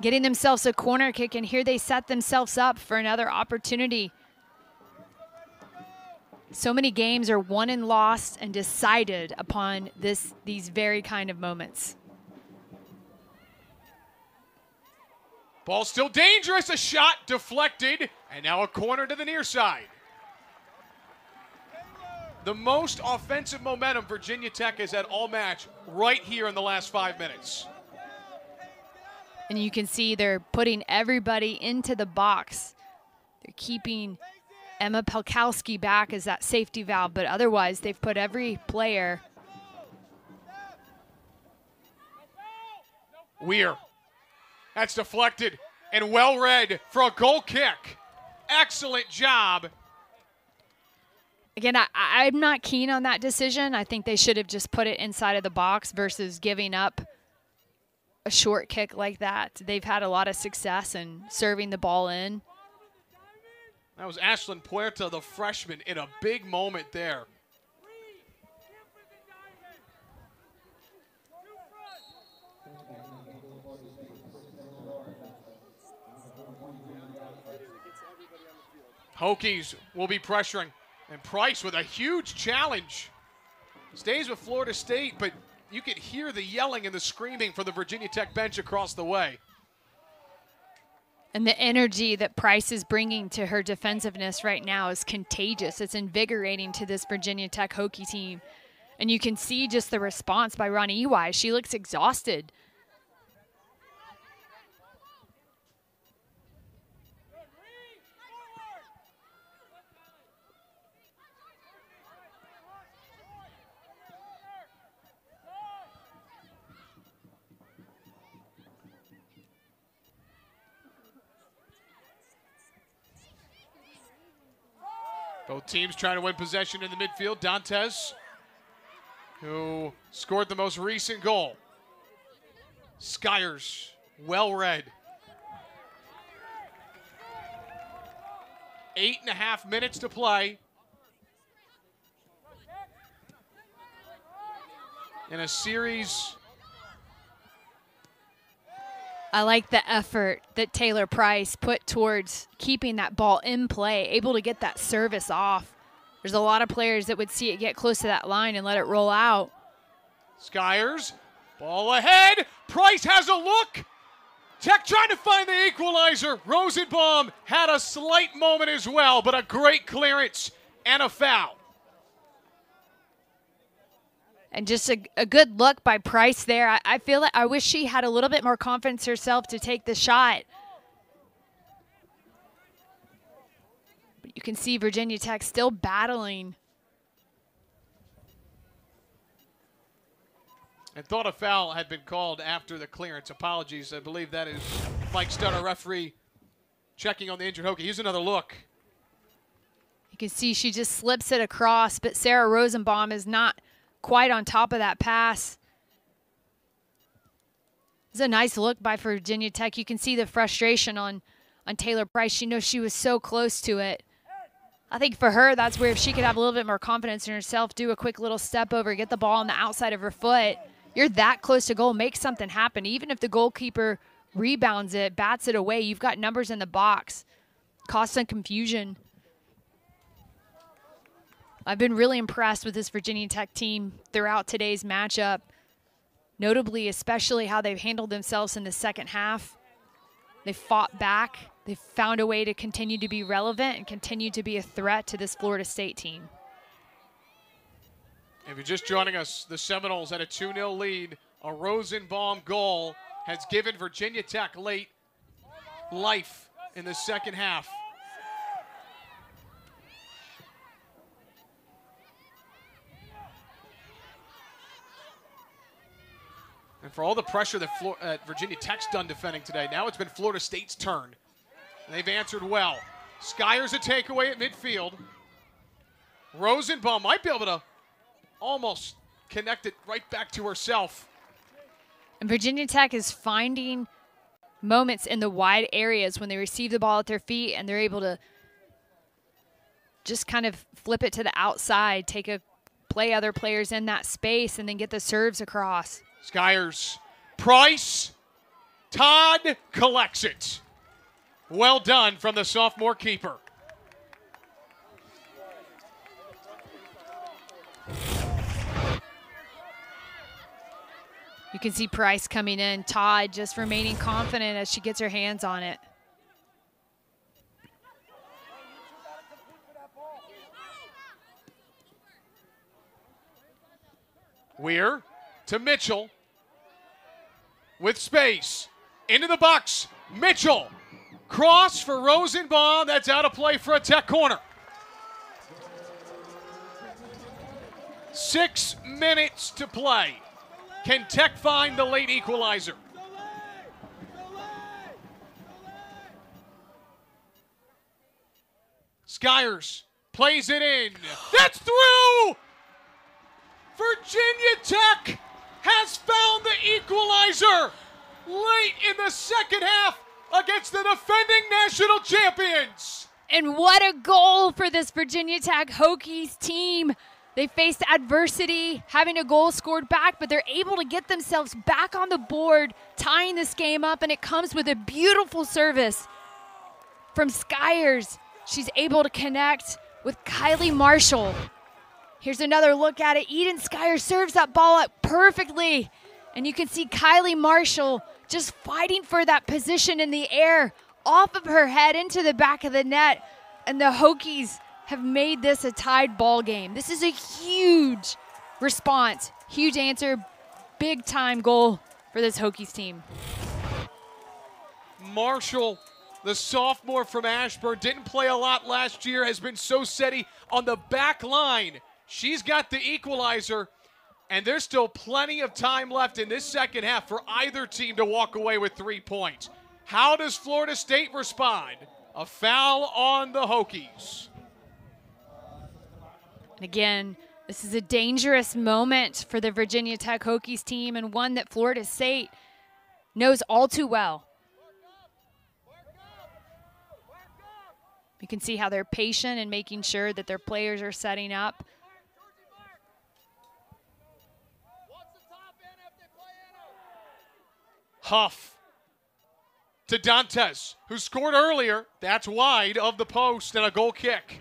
getting themselves a corner kick, and here they set themselves up for another opportunity. So many games are won and lost and decided upon these very kind of moments. Ball still dangerous, a shot deflected, and now a corner to the near side. The most offensive momentum Virginia Tech has had all match right here in the last 5 minutes. And you can see they're putting everybody into the box. They're keeping Emma Pelkowski back as that safety valve, but otherwise they've put every player. Weir. That's deflected and well read for a goal kick. Excellent job. Again, I'm not keen on that decision. I think they should have just put it inside of the box versus giving up a short kick like that. They've had a lot of success in serving the ball in. That was Ashlyn Puerta, the freshman, in a big moment there. Hokies will be pressuring. And Price with a huge challenge. Stays with Florida State, but you could hear the yelling and the screaming from the Virginia Tech bench across the way. And the energy that Price is bringing to her defensiveness right now is contagious. It's invigorating to this Virginia Tech Hokie team. And you can see just the response by Ronnie Ewise. She looks exhausted. Both teams trying to win possession in the midfield. Dantes, who scored the most recent goal. Skyers, well read. 8.5 minutes to play. In a series. I like the effort that Taylor Price put towards keeping that ball in play, able to get that service off. There's a lot of players that would see it get close to that line and let it roll out. Skyers, ball ahead. Price has a look. Tech trying to find the equalizer. Rosenbaum had a slight moment as well, but a great clearance and a foul. And just a good look by Price there. I feel like I wish she had a little bit more confidence herself to take the shot. But you can see Virginia Tech still battling. And thought a foul had been called after the clearance. Apologies. I believe that is Mike Stutt, our referee, checking on the injured Hokie. Here's another look. You can see she just slips it across, but Sarah Rosenbaum is not quite on top of that pass. It's a nice look by Virginia Tech. You can see the frustration on Taylor Price. She knows she was so close to it. I think for her, that's where if she could have a little bit more confidence in herself, do a quick little step over, get the ball on the outside of her foot. You're that close to goal, make something happen. Even if the goalkeeper rebounds it, bats it away, you've got numbers in the box. Cause some confusion. I've been really impressed with this Virginia Tech team throughout today's matchup. Notably, especially how they've handled themselves in the second half. They fought back. They found a way to continue to be relevant and continue to be a threat to this Florida State team. If you're just joining us, the Seminoles had a 2-0 lead. A Rosenbaum goal has given Virginia Tech late life in the second half. And for all the pressure that Virginia Tech's done defending today, now it's been Florida State's turn. And they've answered well. Skyers a takeaway at midfield. Rosenbaum might be able to almost connect it right back to herself. And Virginia Tech is finding moments in the wide areas when they receive the ball at their feet and they're able to just kind of flip it to the outside, play other players in that space, and then get the serves across. Skyers, Price, Todd collects it. Well done from the sophomore keeper. You can see Price coming in. Todd just remaining confident as she gets her hands on it. Weir to Mitchell with space. Into the box. Mitchell. Cross for Rosenbaum. That's out of play for a Tech corner. 6 minutes to play. Can Tech find the late equalizer? Skyers plays it in. That's through! Virginia Tech has found the equalizer late in the second half against the defending national champions. And what a goal for this Virginia Tech Hokies team. They faced adversity, having a goal scored back, but they're able to get themselves back on the board, tying this game up, and it comes with a beautiful service from Skyers. She's able to connect with Kylie Marshall. Here's another look at it. Eden Skyers serves that ball up perfectly, and you can see Kylie Marshall just fighting for that position in the air, off of her head into the back of the net, and the Hokies have made this a tied ball game. This is a huge response, huge answer, big time goal for this Hokies team. Marshall, the sophomore from Ashburn, didn't play a lot last year, has been so steady on the back line. She's got the equalizer, and there's still plenty of time left in this second half for either team to walk away with 3 points. How does Florida State respond? A foul on the Hokies. And again, this is a dangerous moment for the Virginia Tech Hokies team, and one that Florida State knows all too well. You can see how they're patient and making sure that their players are setting up. Huff to Dantes, who scored earlier. That's wide of the post and a goal kick.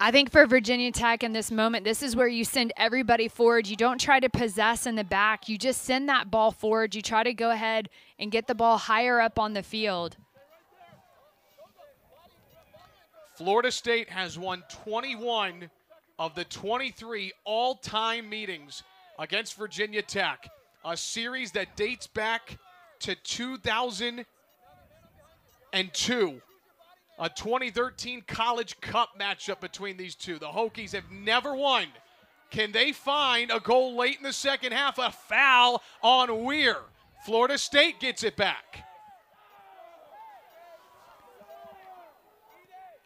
I think for Virginia Tech in this moment, this is where you send everybody forward. You don't try to possess in the back. You just send that ball forward. You try to go ahead and get the ball higher up on the field. Florida State has won 21 of the 23 all-time meetings against Virginia Tech, a series that dates back to 2002. A 2013 College Cup matchup between these two. The Hokies have never won. Can they find a goal late in the second half? A foul on Weir. Florida State gets it back.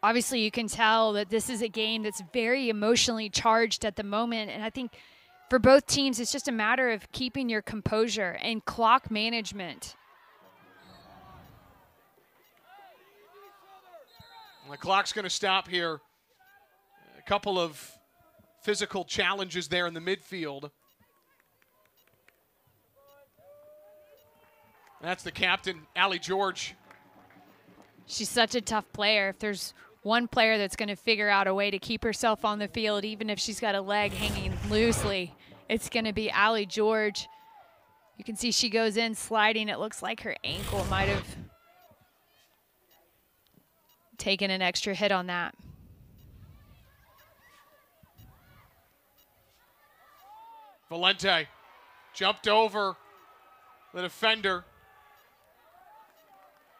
Obviously, you can tell that this is a game that's very emotionally charged at the moment, and I think for both teams, it's just a matter of keeping your composure and clock management. The clock's going to stop here. A couple of physical challenges there in the midfield. That's the captain, Allie George. She's such a tough player. If there's one player that's going to figure out a way to keep herself on the field, even if she's got a leg hanging loosely, it's going to be Allie George. You can see she goes in sliding. It looks like her ankle might have taken an extra hit on that. Valente jumped over the defender.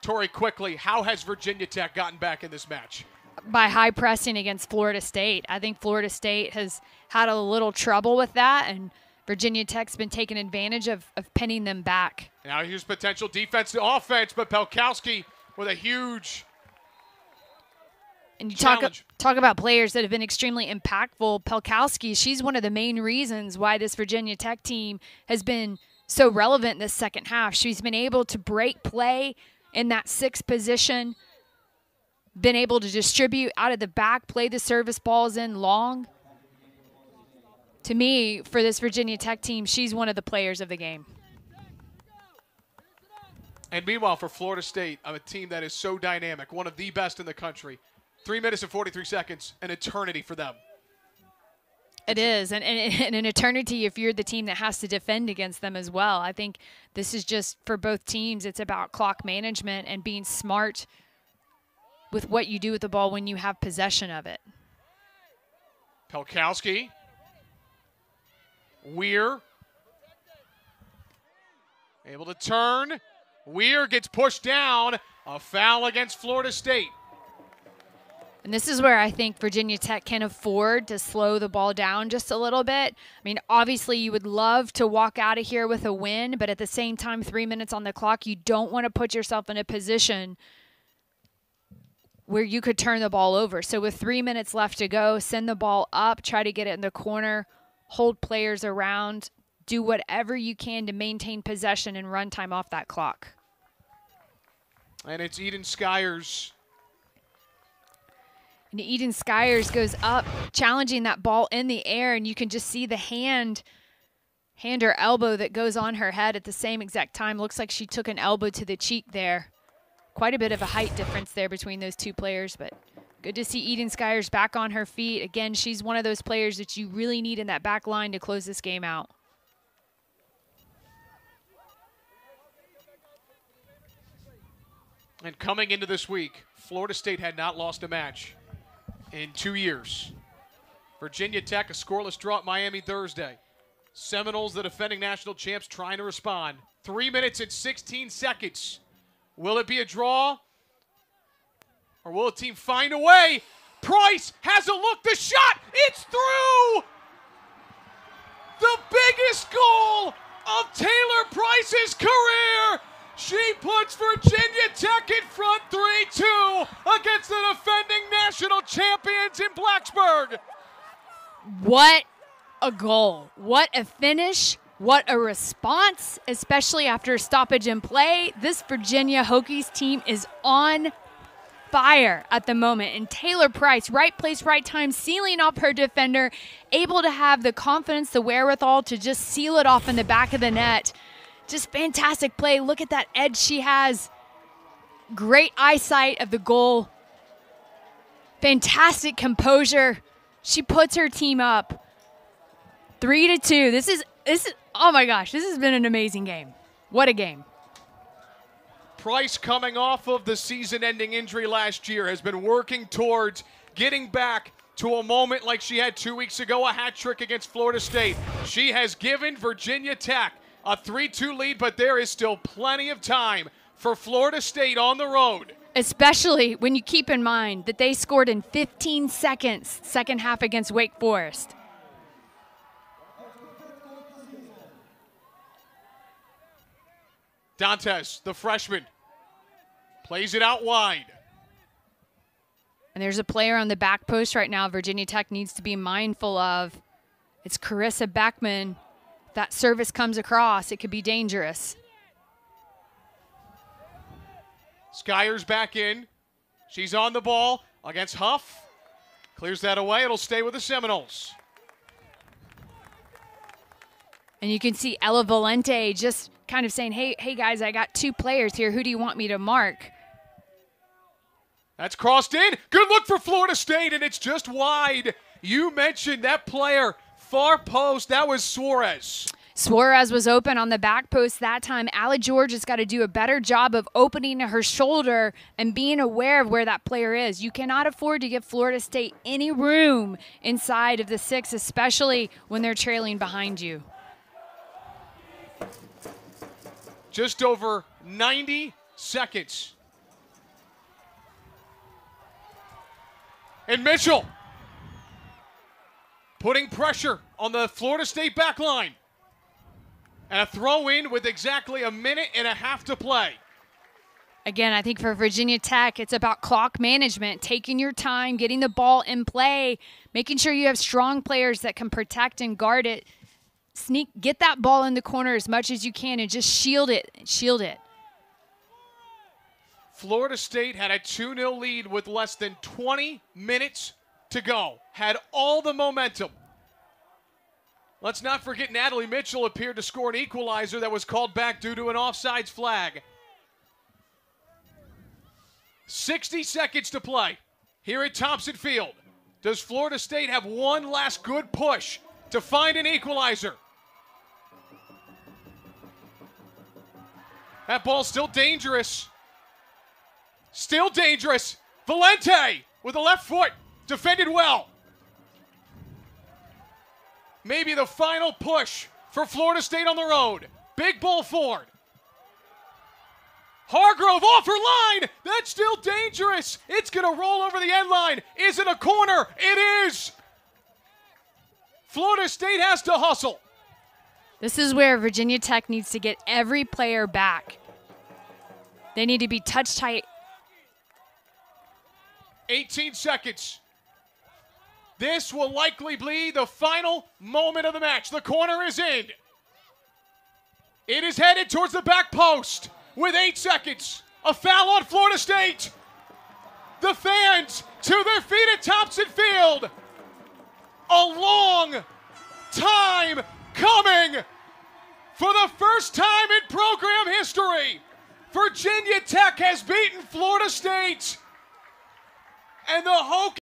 Tori, quickly, how has Virginia Tech gotten back in this match? By high pressing against Florida State. I think Florida State has had a little trouble with that, and Virginia Tech's been taking advantage of pinning them back. Now here's potential defense to offense, but Pelkowski with a huge and you challenge. talk about players that have been extremely impactful. Pelkowski, she's one of the main reasons why this Virginia Tech team has been so relevant in this second half. She's been able to break play in that sixth position, been able to distribute out of the back, play the service balls in long. To me, for this Virginia Tech team, she's one of the players of the game. And meanwhile, for Florida State, a team that is so dynamic, one of the best in the country, 3 minutes and 43 seconds, an eternity for them. It is, and an eternity if you're the team that has to defend against them as well. I think this is just, for both teams, it's about clock management and being smart with what you do with the ball when you have possession of it. Pelkowski. Weir. Able to turn. Weir gets pushed down. A foul against Florida State. And this is where I think Virginia Tech can afford to slow the ball down just a little bit. I mean, obviously you would love to walk out of here with a win, but at the same time, 3 minutes on the clock, you don't want to put yourself in a position where you could turn the ball over. So with 3 minutes left to go, send the ball up, try to get it in the corner, hold players around, do whatever you can to maintain possession and run time off that clock. And it's Eden Skyers. And Eden Skyers goes up, challenging that ball in the air, and you can just see the hand or elbow that goes on her head at the same exact time. Looks like she took an elbow to the cheek there. Quite a bit of a height difference there between those two players, but good to see Eden Skyers back on her feet. Again, she's one of those players that you really need in that back line to close this game out. And coming into this week, Florida State had not lost a match in 2 years. Virginia Tech, a scoreless draw at Miami Thursday. Seminoles, the defending national champs, trying to respond. 3 minutes and 16 seconds. Will it be a draw? Or will a team find a way? Price has a look. The shot, it's through! The biggest goal of Taylor Price's career. She puts Virginia Tech in front 3-2 against the defending national champions in Blacksburg. What a goal. What a finish. What a response, especially after stoppage in play. This Virginia Hokies team is on fire at the moment. And Taylor Price, right place, right time, sealing off her defender, able to have the confidence, the wherewithal to just seal it off in the back of the net. Just fantastic play. Look at that edge she has. Great eyesight of the goal. Fantastic composure. She puts her team up 3-2. This is oh my gosh, this has been an amazing game. What a game. Price, coming off of the season-ending injury last year, has been working towards getting back to a moment like she had 2 weeks ago, a hat trick against Florida State. She has given Virginia Tech a 3-2 lead, but there is still plenty of time for Florida State on the road. Especially when you keep in mind that they scored in 15 seconds, second half against Wake Forest. Dantes, the freshman, plays it out wide. And there's a player on the back post right now Virginia Tech needs to be mindful of. It's Carissa Beckman. If that service comes across, it could be dangerous. Skyer's back in. She's on the ball against Huff. Clears that away. It'll stay with the Seminoles. And you can see Ella Valente just kind of saying, hey guys, I got 2 players here. Who do you want me to mark? That's crossed in. Good look for Florida State, and it's just wide. You mentioned that player, far post. That was Suarez. Suarez was open on the back post that time. Allie George has got to do a better job of opening her shoulder and being aware of where that player is. You cannot afford to give Florida State any room inside of the 6, especially when they're trailing behind you. Just over 90 seconds. And Mitchell putting pressure on the Florida State back line. And a throw in with exactly 1.5 minutes to play. Again, I think for Virginia Tech, it's about clock management, taking your time, getting the ball in play, making sure you have strong players that can protect and guard it. Get that ball in the corner as much as you can and just shield it. Florida State had a 2-0 lead with less than 20 minutes to go. Had all the momentum. Let's not forget Natalie Mitchell appeared to score an equalizer that was called back due to an offsides flag. 60 seconds to play here at Thompson Field. Does Florida State have one last good push to find an equalizer? That ball's still dangerous. Still dangerous. Valente with the left foot. Defended well. Maybe the final push for Florida State on the road. Big ball forward. Hargrove off her line. That's still dangerous. It's going to roll over the end line. Is it a corner? It is. Florida State has to hustle. This is where Virginia Tech needs to get every player back. They need to be touch tight. 18 seconds. This will likely be the final moment of the match. The corner is in. It is headed towards the back post with 8 seconds. A foul on Florida State. The fans to their feet at Thompson Field. A long time coming. For the first time in program history, Virginia Tech has beaten Florida State. And the Hokies